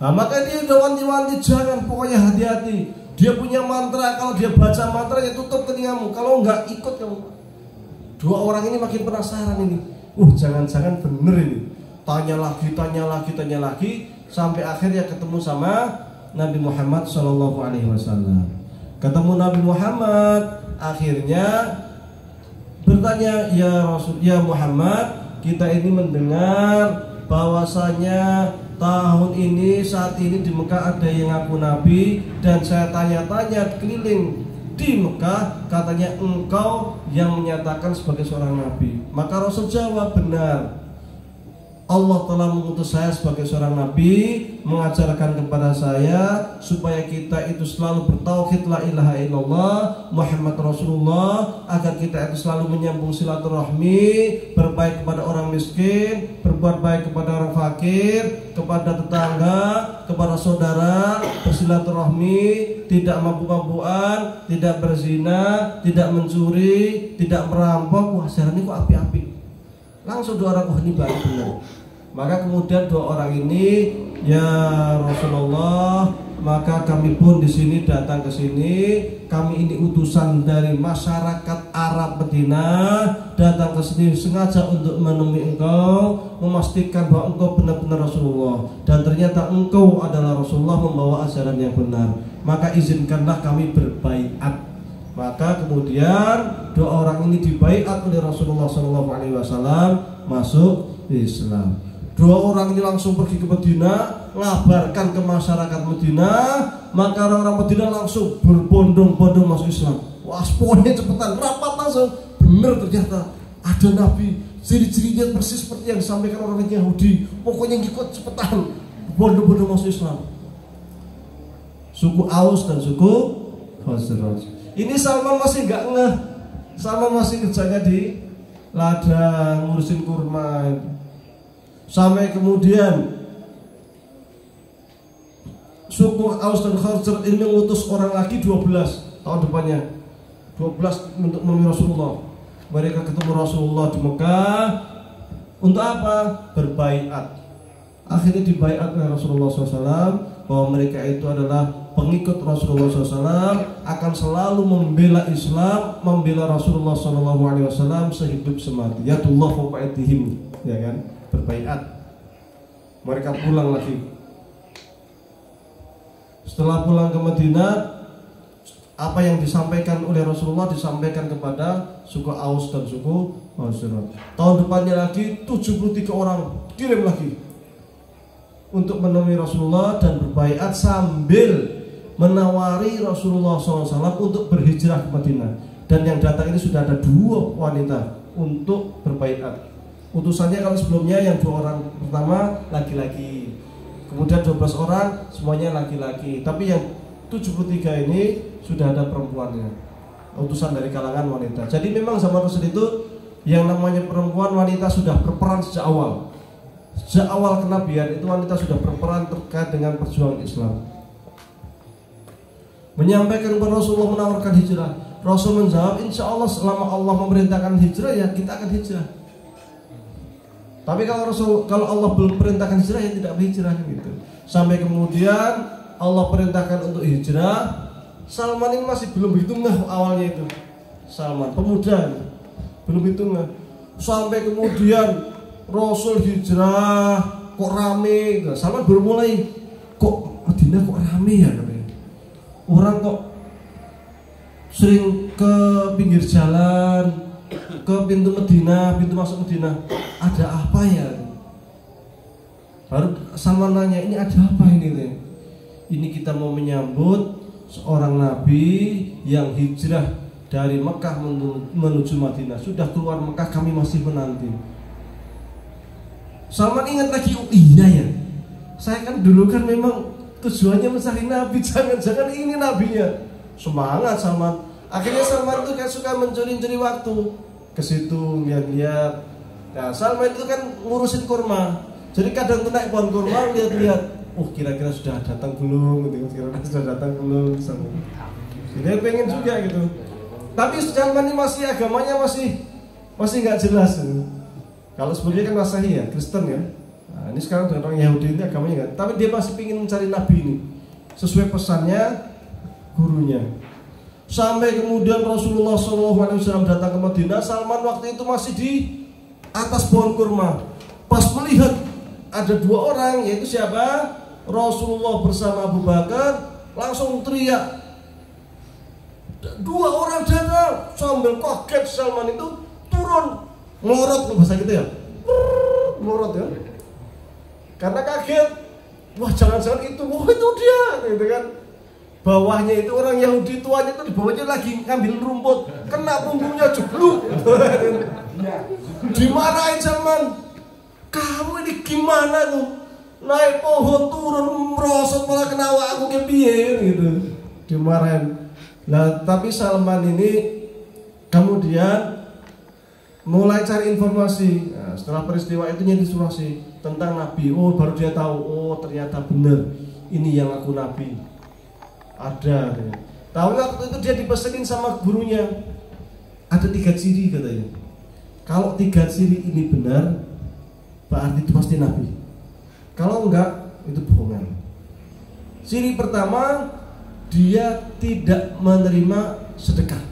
Nah, maka dia udah wanti-wanti, jangan, pokoknya hati-hati. Dia punya mantra, kalau dia baca mantra ya tutup telingamu. Kalau enggak ikut kamu. Dua orang ini makin penasaran ini. Jangan-jangan bener ini. Tanya lagi, sampai akhirnya ketemu sama Nabi Muhammad SAW. Ketemu Nabi Muhammad, akhirnya bertanya, ya Rasul, ya Muhammad, kita ini mendengar bahwasanya tahun ini, saat ini di Mekah ada yang ngaku nabi, dan saya tanya-tanya keliling di Mekah, katanya engkau yang menyatakan sebagai seorang nabi. Maka Rasul jawab, benar, Allah telah mengutus saya sebagai seorang nabi, mengajarkan kepada saya supaya kita itu selalu bertauhid la ilaha illallah Muhammad Rasulullah, agar kita itu selalu menyambung silaturahmi, berbaik kepada orang miskin, berbuat baik kepada orang fakir, kepada tetangga, kepada saudara, bersilaturahmi, tidak mabuk-mabukan, tidak berzina, tidak mencuri, tidak merampok. Wah, sekarang ini kok api-api. Langsung dua orang, wah ini baik benar. Maka kemudian dua orang ini, ya Rasulullah, maka kami pun di sini datang ke sini. Kami ini utusan dari masyarakat Arab Madinah, datang ke sini sengaja untuk menemui engkau, memastikan bahwa engkau benar-benar Rasulullah, dan ternyata engkau adalah Rasulullah membawa ajaran yang benar. Maka izinkanlah kami berbaiat. Maka kemudian dua orang ini dibaiat oleh Rasulullah SAW masuk Islam. Dua orang ini langsung pergi ke Madinah, ngabarkan ke masyarakat Madinah. Maka orang-orang Madinah langsung berbondong-bondong masuk Islam. Wah, pokoknya cepetan, rapat langsung. Bener ternyata ada Nabi, ciri-cirinya persis seperti yang disampaikan orang Yahudi. Pokoknya ngikut cepetan, bondong-bondong masuk Islam. Suku Aus dan suku Khazraj. Ini Salman masih nggak ngeh. Salman masih kerjanya di ladang, ngurusin kurma. Sampai kemudian suku Aus dan Khazraj ini mengutus orang lagi 12 tahun depannya. 12 untuk menemui Rasulullah. Mereka ketemu Rasulullah di Mekah. Untuk apa? Berbaiat. Akhirnya dibaiat oleh Rasulullah SAW bahwa mereka itu adalah pengikut Rasulullah SAW, akan selalu membela Islam, membela Rasulullah SAW sehidup semati. Yadullah fawqa aydihim, ya kan? Berbaiat. Mereka pulang lagi. Setelah pulang ke Madinah, apa yang disampaikan oleh Rasulullah disampaikan kepada suku Aus dan suku Khazraj. Tahun depannya lagi 73 orang kirim lagi untuk menemui Rasulullah dan berbaiat sambil menawari Rasulullah SAW untuk berhijrah ke Madinah. Dan yang datang ini sudah ada 2 wanita untuk berbaiat. Utusannya kalau sebelumnya yang 2 orang pertama laki-laki, kemudian 12 orang semuanya laki-laki. Tapi yang 73 ini sudah ada perempuannya, utusan dari kalangan wanita. Jadi memang zaman Rasul itu yang namanya perempuan wanita sudah berperan sejak awal. Sejak awal kenabian itu wanita sudah berperan terkait dengan perjuangan Islam. Menyampaikan kepada Rasulullah menawarkan hijrah. Rasul menjawab, insya Allah selama Allah memerintahkan hijrah ya kita akan hijrah. Tapi kalau Allah belum perintahkan hijrah ya tidak berhijrah gitu. Sampai kemudian Allah perintahkan untuk hijrah. Salman ini masih belum begitu ngeh awalnya itu. Salman pemuda belum begitu ngeh. Sampai kemudian Rasul hijrah kok rame. Salman baru mulai, kok Madinah kok rame ya katanya. Orang kok sering ke pinggir jalan, ke pintu Madinah, pintu masuk Madinah. Ada apa ya? Baru Salman nanya, ini ada apa ini? Ini kita mau menyambut seorang nabi yang hijrah dari Mekah menuju Madinah. Sudah keluar Mekah, kami masih menanti. Salman ingat lagi, oh iya ya, saya kan dulu kan memang tujuannya mencari nabi, jangan-jangan ini nabinya. Semangat Salman. Akhirnya Salman itu kan suka mencuri-curi waktu ke situ lihat-lihat. Nah, Salman itu kan ngurusin kurma. Jadi kadang tuh naik pohon kurma lihat-lihat. Oh kira-kira sudah datang belum? Kira-kira sudah datang belum? Jadi pengen juga gitu. Tapi Salman ini masih agamanya masih nggak jelas. Kalau sebelumnya kan Masehi ya, Kristen ya. Nah, ini sekarang dengan orang Yahudi ini agamanya enggak. Tapi dia masih ingin mencari nabi ini sesuai pesannya gurunya. Sampai kemudian Rasulullah SAW datang ke Madinah. Salman waktu itu masih di atas pohon kurma. Pas melihat ada 2 orang, yaitu siapa? Rasulullah bersama Abu Bakar, langsung teriak. 2 orang datang, sambil kaget Salman itu turun, melorot bahasa gitu ya, melorot ya. Karena kaget, wah jangan-jangan itu, wah itu dia, gitu kan. Bawahnya itu orang Yahudi tuanya itu di bawahnya lagi ngambil rumput, kena punggungnya jeblok. Dimarahin Salman, kamu ini gimana tuh? Naik pohon turun merosot malah kena aku ke piye gitu. Dimarahin. Nah, tapi Salman ini kemudian mulai cari informasi. Nah, setelah peristiwa itu informasi tentang Nabi. Oh, baru dia tahu. Oh, ternyata benar. Ini yang aku Nabi. Ada. Tahu waktu itu dia dipesenin sama gurunya. Ada 3 ciri katanya. Kalau 3 ciri ini benar, berarti itu pasti Nabi. Kalau enggak, itu bohongan. Ciri pertama, dia tidak menerima sedekah.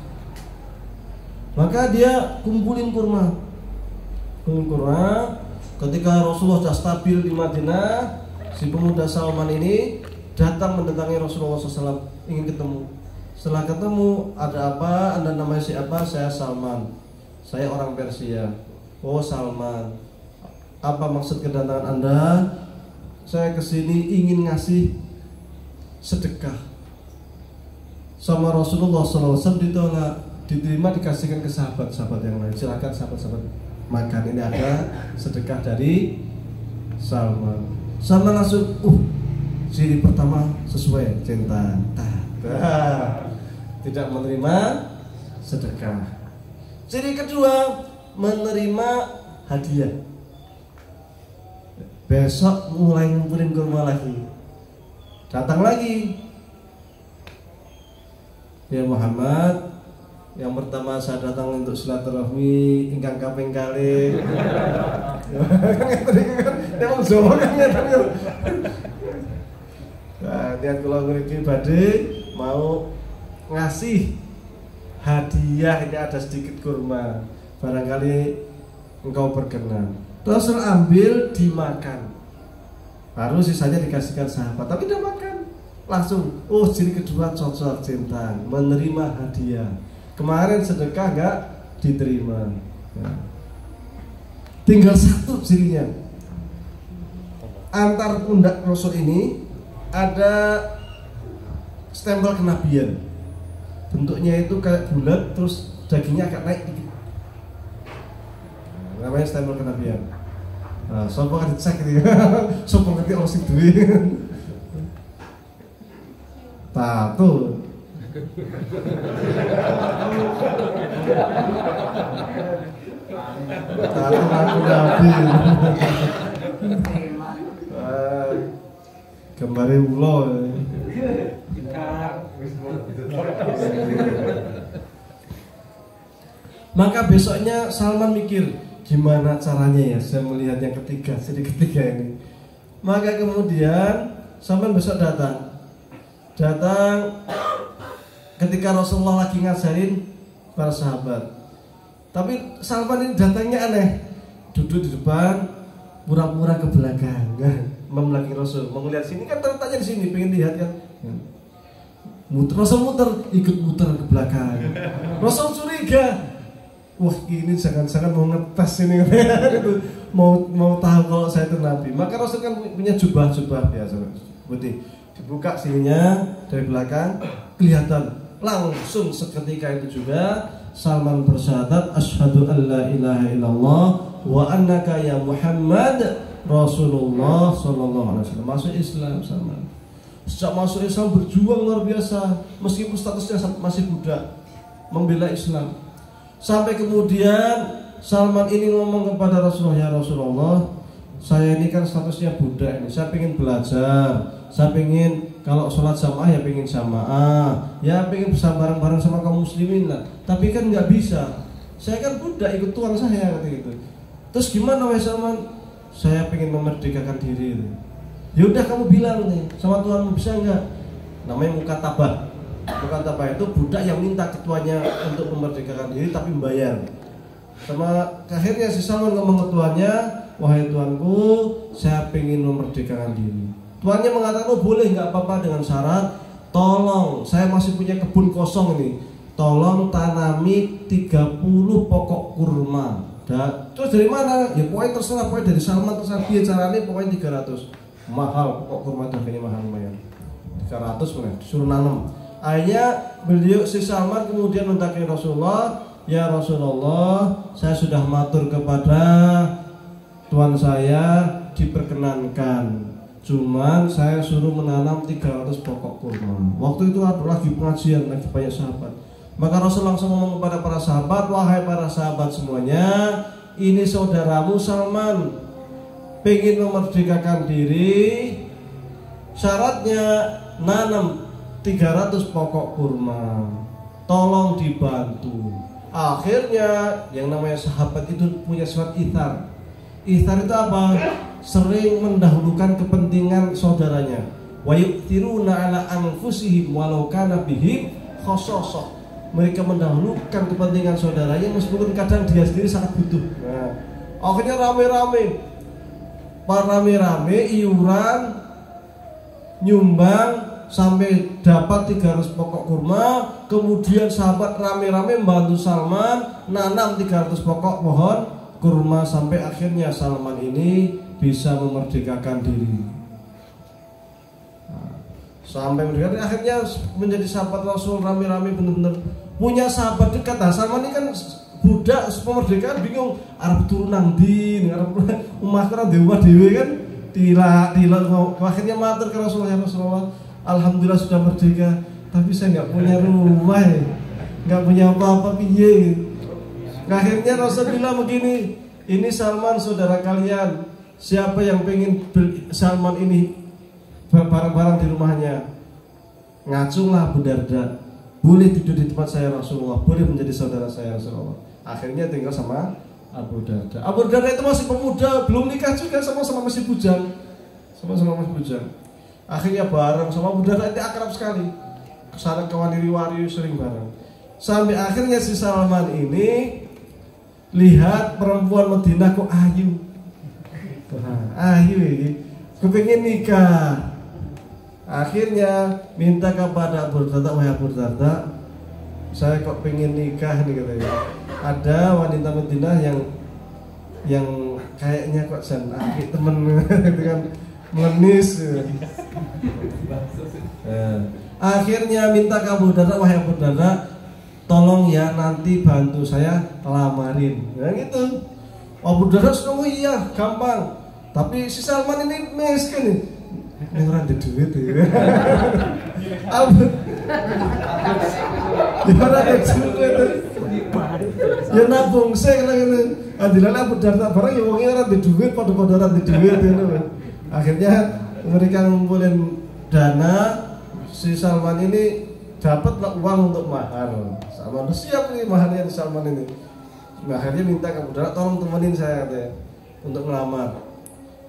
Maka dia kumpulin kurma. Ketika Rasulullah sudah stabil di Madinah, si pemuda Salman ini datang mendatangi Rasulullah SAW, ingin ketemu. Setelah ketemu, ada apa? Anda namanya siapa? Saya Salman. Saya orang Persia. Oh Salman, apa maksud kedatangan Anda? Saya kesini ingin ngasih sedekah. Sama Rasulullah SAW ditolak, diterima, dikasihkan ke sahabat-sahabat yang lain. Silakan sahabat-sahabat makan, ini ada sedekah dari Salman. Salman langsung, ciri pertama sesuai, cinta. Tidak menerima sedekah. Ciri kedua, menerima hadiah. Besok mulai ngumpulin kurma lagi. Datang lagi. Ya Muhammad, Yang pertama saya datang untuk silaturahmi ingkang kaping kalih. Yang Jawa kan ngeten. Nah, niat kula mriki badhe mau ngasih hadiah, ini ada sedikit kurma. Barangkali engkau berkenan. Terus ambil dimakan. Baru sisanya dikasihkan sahabat, tapi tidak makan. Langsung, oh ciri kedua cocok centang, menerima hadiah. Kemarin sedekah enggak diterima. Nah. Tinggal satu cirinya. Antar pundak Rasul ini ada stempel kenabian. Bentuknya itu kayak bulat, terus dagingnya agak naik dikit. Nah, namanya stempel kenabian. Nah, sopo kan dicek gitu. Sopo ngerti osik duwe. Tato. Tato aku nabi. Gambare ulo. Maka besoknya Salman mikir, gimana caranya ya saya melihat yang ketiga, seri ketiga ini. Maka kemudian Salman besok datang ketika Rasulullah lagi ngajarin para sahabat. Tapi Salman ini datangnya aneh, duduk di depan, pura-pura ke belakang, membelakangi Rasul, mau ngeliat sini kan terletaknya di sini, pengen lihat kan. Rasul muter, ikut muter ke belakang. Rasul curiga, wah ini jangan-jangan mau ngetes ini, mau tahu kalau saya itu Nabi. Maka Rasul kan punya jubah biasa, putih. Dibuka sininya dari belakang, kelihatan. Langsung seketika itu juga Salman bersyahadat, asyhadu an la ilaha illallah wa annaka ya Muhammad Rasulullah sallallahu alaihi wasallam. Masuk Islam Salman. Sejak masuk Islam berjuang luar biasa, meskipun statusnya masih budak, membela Islam. Sampai kemudian Salman ini ngomong kepada Rasulullah, ya Rasulullah, saya ini kan statusnya budak ini, saya pengen belajar, saya pengen kalau sholat jamaah ya pengen jamaah, ya pengen bersama bareng-bareng sama kaum muslimin lah. Tapi kan nggak bisa, saya kan budak ikut tuan saya gitu. Terus gimana wahai Salman? Saya pengen memerdekakan diri. Yaudah kamu bilang nih sama tuanmu, bisa nggak? Namanya mukatabah. Mukatabah itu budak yang minta ketuanya untuk memerdekakan diri tapi membayar. Sama akhirnya si Salman ngomong ke tuannya, wahai tuanku, saya pengen memerdekakan diri. Tuannya mengatakan, oh boleh, nggak apa-apa, dengan syarat, tolong, saya masih punya kebun kosong ini, tolong tanami 30 pokok kurma. Terus dari mana? Ya pokoknya terserah, pokoknya dari Salman terserah, dia caranya pokoknya 300. Mahal, pokok kurma itu harganya mahal lumayan, 300 bener, disuruh nanam. Akhirnya beliau si Salman kemudian mendatangi Rasulullah, ya Rasulullah, saya sudah matur kepada tuan saya, diperkenankan, cuman saya suruh menanam 300 pokok kurma. Waktu itu ada lagi pengajian, lagi banyak sahabat. Maka Rasul langsung ngomong kepada para sahabat, wahai para sahabat semuanya, ini saudaramu Salman pengen memerdekakan diri, syaratnya nanam 300 pokok kurma, tolong dibantu. Akhirnya yang namanya sahabat itu punya sifat ithar. Ithar itu apa? Sering mendahulukan kepentingan saudaranya. Wa yu'thiruna ala anfusihim walau kana bihim khassasah. Mereka mendahulukan kepentingan saudaranya meskipun kadang dia sendiri sangat butuh. Nah, akhirnya rame-rame iuran nyumbang sampai dapat 300 pokok kurma. Kemudian sahabat rame-rame membantu Salman nanam 300 pokok pohon kurma sampai akhirnya Salman ini bisa memerdekakan diri. Sampai akhirnya menjadi sahabat Rasul, rame-rame benar-benar punya sahabat dekat. Nah, Salman ini kan budak pemerdekaan bingung arep turu nang ndi, arep omah karo dewa dhewe kan tilak akhirnya matur ke Rasulullah, ya Rasulullah, alhamdulillah sudah merdeka, tapi saya nggak punya rumah, nggak punya apa-apa piye. Akhirnya Rasul bilang begini, ini Salman saudara kalian, siapa yang pengen Salman ini barang-barang di rumahnya, ngacunglah Bu Darda. boleh tidur di tempat saya Rasulullah, boleh menjadi saudara saya Rasulullah. Akhirnya tinggal sama Abu Darda. Abu Darda itu masih pemuda, belum nikah juga, sama-sama masih bujang. Sama-sama masih bujang. Akhirnya bareng sama Abu Darda, itu akrab sekali. Kesana ke wari-wari sering bareng. Sampai akhirnya si Salman ini lihat perempuan Madinah kok ayu. Ayu ini, kepingin nikah. Akhirnya minta kepada Abu Darda, wahai Abu Darda, saya kok pengen nikah nih katanya. Ada wanita Madinah yang kayaknya kok akik temen gitu kan, melenis. Akhirnya minta ke Abu Darda, wahai Abu Darda, tolong ya nanti bantu saya lamarin. Nah gitu. Abu Darda sudah, oh iya gampang. Tapi si Salman ini miskin nih. Ini orang ada duit ya. Abu ya orang ada duit. Ya nabung sih kalau ini. Adilan Abu Darda barang ya wongnya orang ada duit, pada orang ada duit ya. Akhirnya mereka ngumpulin dana. Si Salman ini dapatlah uang untuk mahar. Salman siap nih maharnya di Salman ini. Akhirnya minta ke Abu Darda, tolong temenin saya katanya, untuk melamar.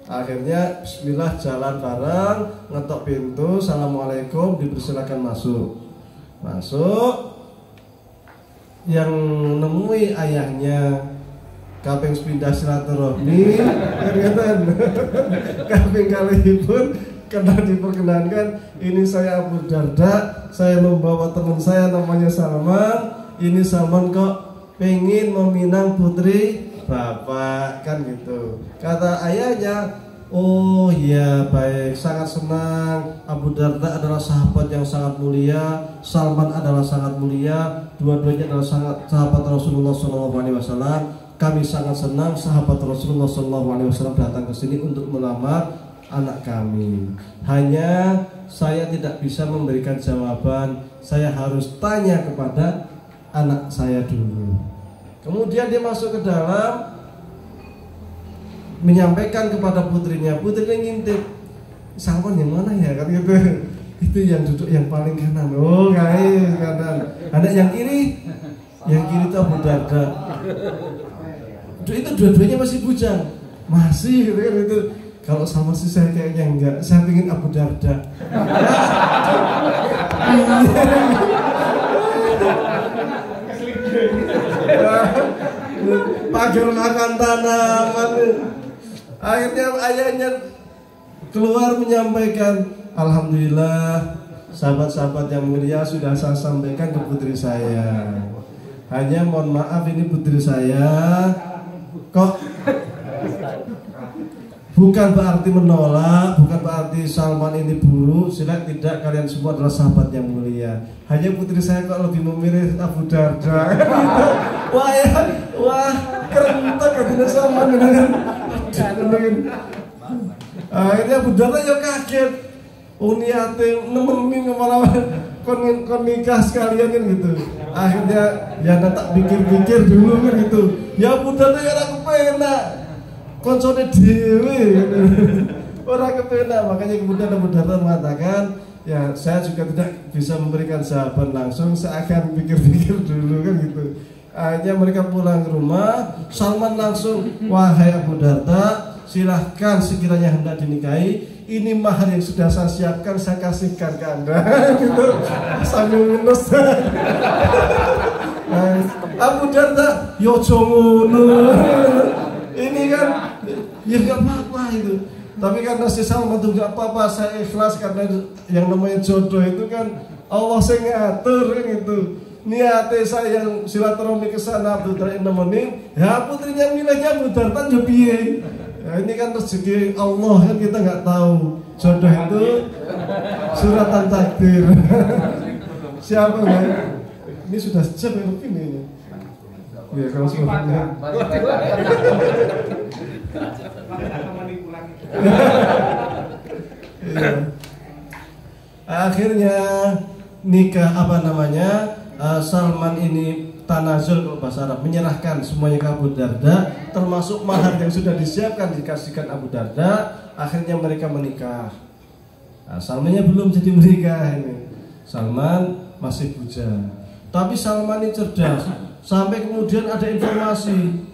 Akhirnya bismillah jalan bareng, ngetok pintu, assalamualaikum, dipersilakan masuk. Masuk. Yang nemui ayahnya, kaping sepindah silaturahmi, kan kaping kali pun karena diperkenankan, ini saya Abu Darda, saya membawa teman saya namanya Salman. Ini Salman kok pengen meminang putri bapak, kan gitu. Kata ayahnya, oh iya baik, sangat senang. Abu Darda adalah sahabat yang sangat mulia, Salman adalah sangat mulia, dua-duanya adalah sangat sahabat Rasulullah SAW. Kami sangat senang sahabat Rasulullah SAW datang ke sini untuk melamar anak kami. Hanya saya tidak bisa memberikan jawaban, saya harus tanya kepada anak saya dulu. Kemudian dia masuk ke dalam, menyampaikan kepada putrinya. Putrinya ngintip, Salman yang mana ya, kan gitu. Itu yang duduk yang paling kanan. Oh guys, kanan. Ada yang kiri itu Abu Darda. Itu dua-duanya masih bujang, masih gitu kan itu. Kalau sama sih saya kayaknya enggak, saya pengen Abu Darda. Pagar makan tanaman. Akhirnya ayahnya keluar menyampaikan, alhamdulillah sahabat-sahabat yang mulia sudah saya sampaikan ke putri saya. Hanya mohon maaf, ini putri saya kok bukan berarti menolak, bukan berarti Salman ini buruk. Silakan, tidak, kalian semua adalah sahabat yang mulia. Hanya putri saya kok lebih memilih Abu Darda. Wah ya, wah kerentak katanya Salman dengan. Akhirnya Abu Darda ya kaget. Oh niatnya nemenin malah kon nikah sekalian kan gitu. Akhirnya ya tak pikir-pikir dulu kan gitu. Ya Abu Darda ya aku penak. Konsone dewe orang kepenak. Makanya kemudian Abu Darda mengatakan, ya saya juga tidak bisa memberikan jawaban langsung, saya akan pikir-pikir dulu kan gitu. Akhirnya mereka pulang ke rumah. Salman langsung, wahai Abu Darda, silahkan sekiranya hendak dinikahi, ini mahar yang sudah saya siapkan, saya kasihkan ke Anda. Gitu. Sambil minus. Abu Darda, yo ngono. Ini kan ya nggak apa-apa itu. Tapi karena si Salman itu nggak apa-apa, saya ikhlas karena yang namanya jodoh itu kan Allah yang ngatur kan gitu. Niatnya saya yang silaturahmi ke sana Abu Darda nemenin, ya putrinya milihnya Abu Darda yo piye. Ya, ini kan rezeki Allah kan, kita nggak tahu. Jodoh itu suratan takdir. Siapa kan? Ini sudah sejam yang lebih nih. Ya kalau sebelumnya. Akhirnya nikah Salman ini tanazul kalau bahasa Arab, menyerahkan semuanya ke Abu Darda, termasuk mahar yang sudah disiapkan dikasihkan Abu Darda. Akhirnya mereka menikah. Salmannya belum jadi menikah ini. Salman masih bujang. Tapi Salman ini cerdas. Sampai kemudian ada informasi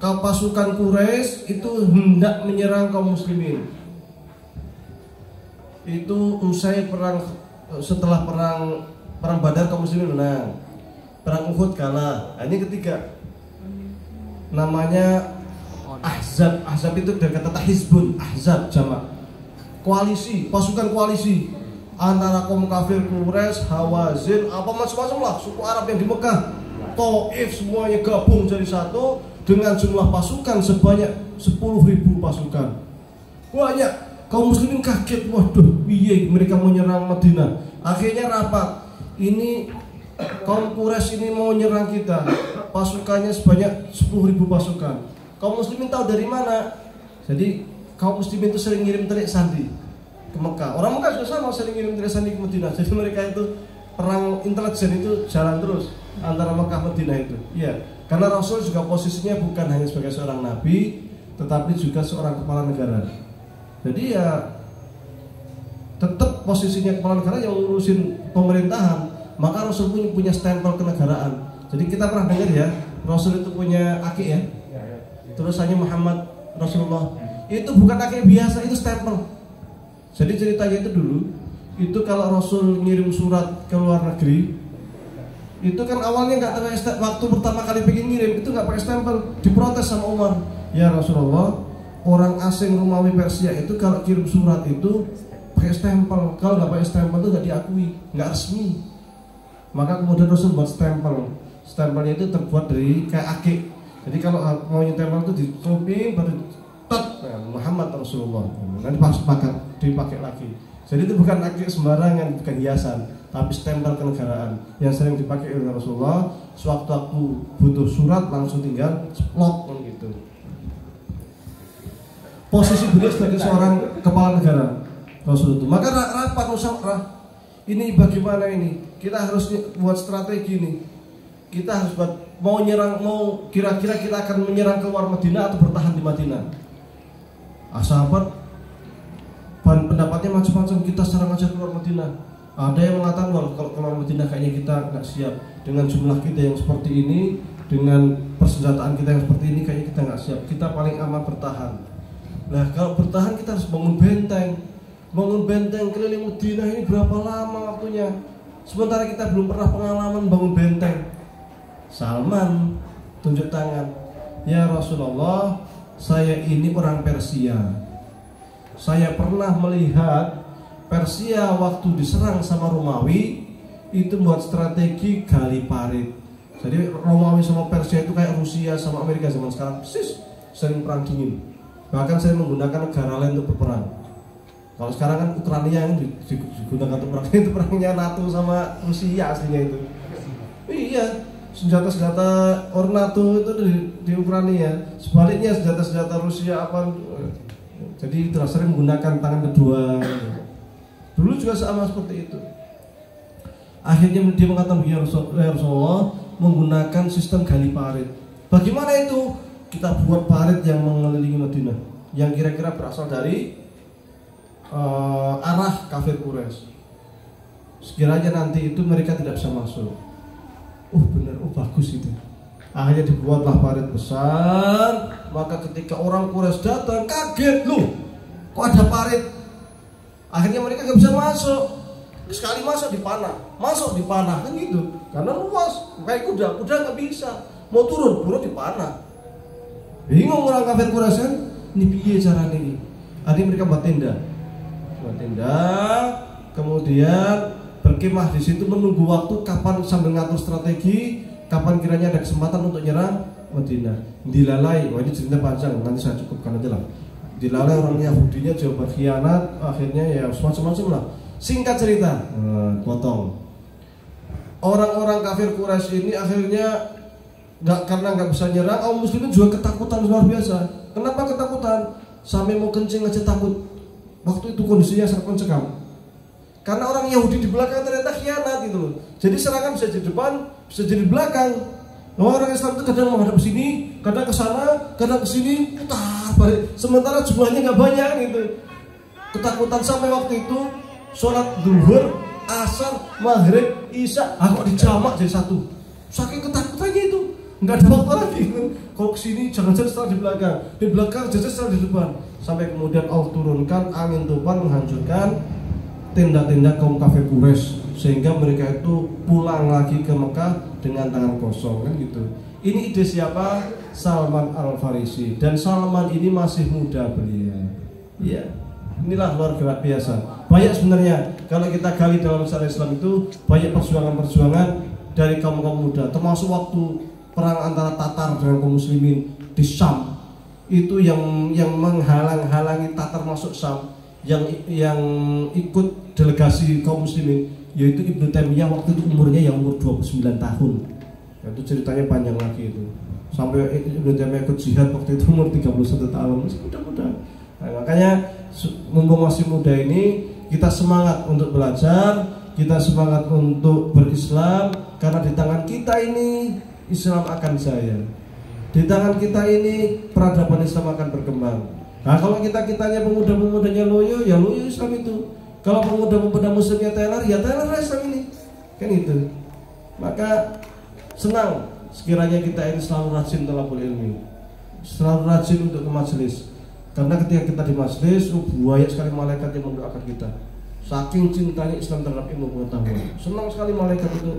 pasukan Quraisy itu hendak menyerang kaum muslimin. Itu usai setelah perang Badar kaum muslimin menang. Perang Uhud kalah. Ini ketiga. Namanya Ahzab. Ahzab itu dari kata Hizbun, Ahzab jamak. Koalisi, pasukan koalisi antara kaum kafir Quraisy, Hawazin, apa macam-macam lah, suku Arab yang di Mekah, Taif, semuanya gabung jadi satu dengan jumlah pasukan sebanyak 10.000 pasukan. Banyak. Kaum muslimin kaget, waduh, piye mereka menyerang Madinah. Akhirnya rapat. Ini kaum Quraisy ini mau nyerang kita. Pasukannya sebanyak 10.000 pasukan. Kaum muslimin tahu dari mana? Jadi kaum muslimin itu sering ngirim telik sandi ke Mekah. Orang Mekah juga sama sering ngirim telik sandi ke Madinah. Jadi mereka itu perang intelijen itu jalan terus antara Mekah Madinah itu. Iya, karena Rasul juga posisinya bukan hanya sebagai seorang nabi, tetapi juga seorang kepala negara. Jadi ya tetap posisinya kepala negara yang ngurusin pemerintahan, maka Rasul punya stempel kenegaraan. Jadi kita pernah dengar ya, Rasul itu punya akik ya, tulisannya Muhammad Rasulullah. Itu bukan akik biasa, itu stempel. Jadi ceritanya itu dulu, itu kalau Rasul ngirim surat ke luar negeri, itu kan awalnya nggak pakai stempel. Waktu pertama kali pengen ngirim itu nggak pakai stempel, diprotes sama Umar. Ya Rasulullah, orang asing Romawi Persia itu kalau kirim surat itu pakai stempel. Kalau nggak pakai stempel itu nggak diakui, nggak resmi. Maka kemudian Rasul buat stempel. Stempelnya itu terbuat dari kayak akik. Jadi kalau mau nyetempel itu dicoping baru tet, Muhammad Rasulullah. Nanti pas dipakai lagi. Jadi itu bukan akik sembarangan, bukan hiasan, tapi stempel kenegaraan yang sering dipakai oleh Rasulullah. Sewaktu-waktu butuh surat langsung tinggal ceplok gitu. Posisi beliau sebagai seorang kepala negara Rasul itu. Maka rapat musyawarah. Ini bagaimana ini? Kita harus buat strategi nih. Kita harus buat mau nyerang, mau kira-kira kita akan menyerang keluar Madinah atau bertahan di Madinah. Sahabat pendapatnya macam-macam. Kita serang aja keluar Madinah. Ada yang mengatakan kalau keluar Madinah kayaknya kita nggak siap dengan jumlah kita yang seperti ini, dengan persenjataan kita yang seperti ini, kayaknya kita nggak siap. Kita paling aman bertahan. Nah kalau bertahan kita harus bangun benteng keliling Madinah. Ini berapa lama waktunya? Sementara kita belum pernah pengalaman bangun benteng. Salman tunjuk tangan, ya Rasulullah, saya ini orang Persia. Saya pernah melihat Persia waktu diserang sama Romawi itu buat strategi gali parit. Jadi Romawi sama Persia itu kayak Rusia sama Amerika zaman sekarang, sering perang dingin. Bahkan saya menggunakan negara lain untuk berperang. Kalau sekarang kan Ukraina yang digunakan untuk perang, itu perangnya NATO sama Rusia aslinya itu. Iya, senjata-senjata NATO itu di Ukraina. Sebaliknya senjata-senjata Rusia apa? Jadi terus sering menggunakan tangan kedua. Dulu juga sama seperti itu. Akhirnya dia mengatakan ya Rasulullah menggunakan sistem gali parit. Bagaimana itu? Kita buat parit yang mengelilingi Madinah, yang kira-kira berasal dari arah kafir Quraisy. Sekiranya nanti itu mereka tidak bisa masuk. Benar, bagus itu. Akhirnya dibuatlah parit besar. Maka ketika orang Quraisy datang kaget, loh, kok ada parit? Akhirnya mereka nggak bisa masuk. Sekali masuk dipanah kan gitu. Karena luas, kayak kuda nggak bisa. Mau turun dipanah. Bingung orang kafir Quraisy kan, ini piye caranya ini? Akhirnya mereka buat tenda, kemudian berkemah di situ menunggu waktu kapan sambil ngatur strategi, kapan kiranya ada kesempatan untuk nyerang Madinah. Dilalai, ini cerita panjang, nanti saya cukupkan aja lah. Dilalai orang Yahudinya juga berkhianat, akhirnya ya semacam-macam lah. Singkat cerita, potong. Orang-orang kafir Quraisy ini akhirnya karena nggak bisa nyerang, kaum muslimin juga ketakutan luar biasa. Kenapa ketakutan? Sampai mau kencing aja takut. Waktu itu kondisinya sangat mencekam. Karena orang Yahudi di belakang ternyata khianat gitu loh. Jadi serangan bisa di depan, bisa jadi di belakang. Orang Islam itu kadang menghadap ke sini, kadang ke sana, kadang ke sini, putar balik. Sementara jumlahnya nggak banyak gitu. Ketakutan sampai waktu itu sholat duhur, asar, maghrib, isya, kok dijamak jadi satu. Saking ketakutannya itu, nggak ada waktu lagi. Kok kesini jangan-jangan setelah di belakang jangan setelah di depan. Sampai kemudian Allah turunkan angin topan menghancurkan tenda-tenda kaum kafir Quraisy, sehingga mereka itu pulang lagi ke Mekah dengan tangan kosong, kan gitu. Ini ide siapa? Salman Al-Farisi. Dan Salman ini masih muda beliau. Iya. Inilah luar biasa. Banyak sebenarnya kalau kita gali dalam sejarah Islam itu banyak perjuangan-perjuangan dari kaum-kaum muda, termasuk waktu perang antara Tatar dengan kaum muslimin di Syam. Itu yang menghalang-halangi Tatar masuk Syam, yang ikut delegasi kaum muslimin yaitu Ibnu Taimiyah. Waktu itu umurnya yang umur 29 tahun. Itu ceritanya panjang lagi itu. Sampai Ibnu Taimiyah ikut jihad waktu itu umur 31 tahun. Masih muda-muda. Nah, makanya mumpung masih muda ini kita semangat untuk belajar, kita semangat untuk berislam, karena di tangan kita ini Islam akan jaya. Di tangan kita ini peradaban Islam akan berkembang. Nah, kalau kitanya pemuda-pemudanya loyo, ya loyo Islam itu. Kalau pemuda-pemuda muslimnya teler, ya teler Islam ini. Kan itu. Maka senang sekiranya kita ini selalu rajin talabul ilmi, selalu rajin untuk ke majelis. Karena ketika kita di majelis, banyak sekali malaikat yang mendoakan kita. Saking cintanya Islam terhadap ilmu pengetahuan, senang sekali malaikat itu.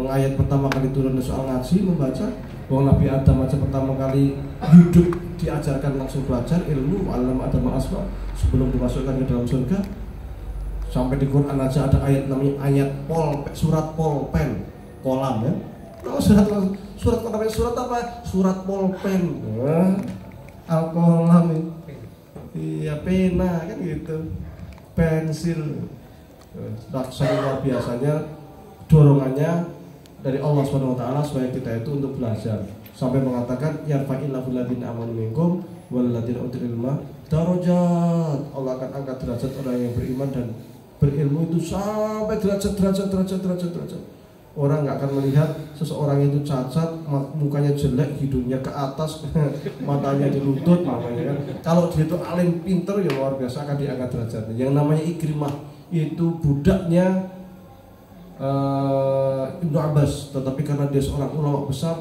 Ayat pertama kali turun soal ngaji, membaca. Nabi Adam aja pertama kali hidup diajarkan langsung belajar ilmu, alam Adam al-asma sebelum dimasukkan ke dalam surga. Sampai di Quran aja ada ayat namanya ayat surat polpen, kolam ya. Surat namanya surat apa? Surat polpen. Al-kolam ini. Iya, pena kan gitu. Pensil. Raksasa luar biasanya dorongannya dari Allah Subhanahu wa taala supaya kita itu untuk belajar. Sampai mengatakan yarfa'illahu alladziina aamanu minkum wal ladziina utul ilma darajat. Allah akan angkat derajat orang yang beriman dan berilmu itu sampai derajat. Orang nggak akan melihat seseorang itu cacat, mukanya jelek, hidungnya ke atas, matanya di lutut, makanya kan. Kalau dia itu alim pinter ya luar biasa akan diangkat derajatnya. Yang namanya Ikrimah itu budaknya Ibnu Abbas, tetapi karena dia seorang ulama besar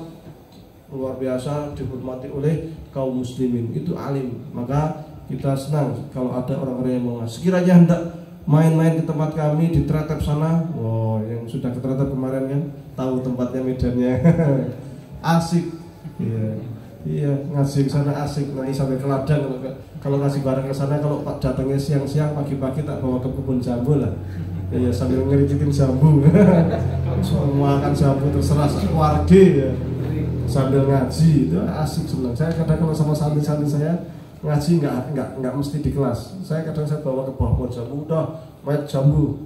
luar biasa dihormati oleh kaum muslimin, itu alim. Maka kita senang kalau ada orang-orang yang mau sekiranya hendak main-main ke tempat kami di Tretep sana. Yang sudah ke Tretep kemarin kan tahu tempatnya, medannya asik. Iya, ngaji ke sana asik. Nanti sampai ke ladang kalau ngasih barang ke sana, kalau datangnya siang-siang, pagi-pagi tak bawa ke kebun jambu lah. Ya sambil ngerikitin jambu. Semua makan jambu terserah warga ya. Sambil ngaji itu asik sebenarnya. Saya kadang kalau sama santri-santri saya ngaji nggak mesti di kelas. Saya kadang saya bawa ke bawah pohon jambu, udah main jambu,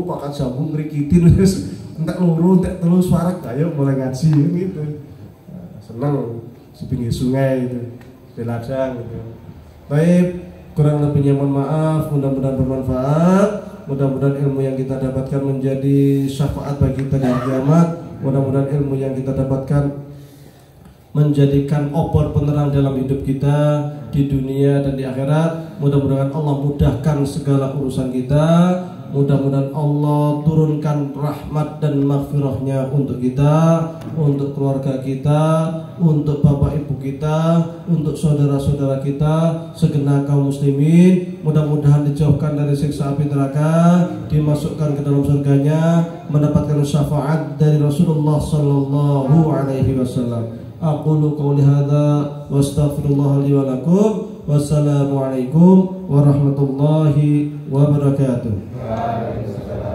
pakai jambu ngerikitin terus entek loro, entek telu suara, ayo mulai ngaji gitu. Nah, seneng di pinggir sungai itu, di ladang gitu. Baik, kurang lebihnya mohon maaf, mudah-mudahan bermanfaat. Mudah-mudahan ilmu yang kita dapatkan menjadi syafaat bagi kita di hari kiamat. Mudah-mudahan ilmu yang kita dapatkan menjadikan obor penerang dalam hidup kita di dunia dan di akhirat. Mudah-mudahan Allah mudahkan segala urusan kita. Mudah-mudahan Allah turunkan rahmat dan maghfirahnya untuk kita, untuk keluarga kita, untuk bapak ibu kita, untuk saudara-saudara kita, segenap kaum muslimin. Mudah-mudahan dijauhkan dari siksa api neraka, dimasukkan ke dalam surganya, mendapatkan syafaat dari Rasulullah sallallahu alaihi wasallam. Aqulu qouli hadza wa astaghfirullah li wa lakum. Wassalamualaikum warahmatullahi wabarakatuh. Waalaikumsalam.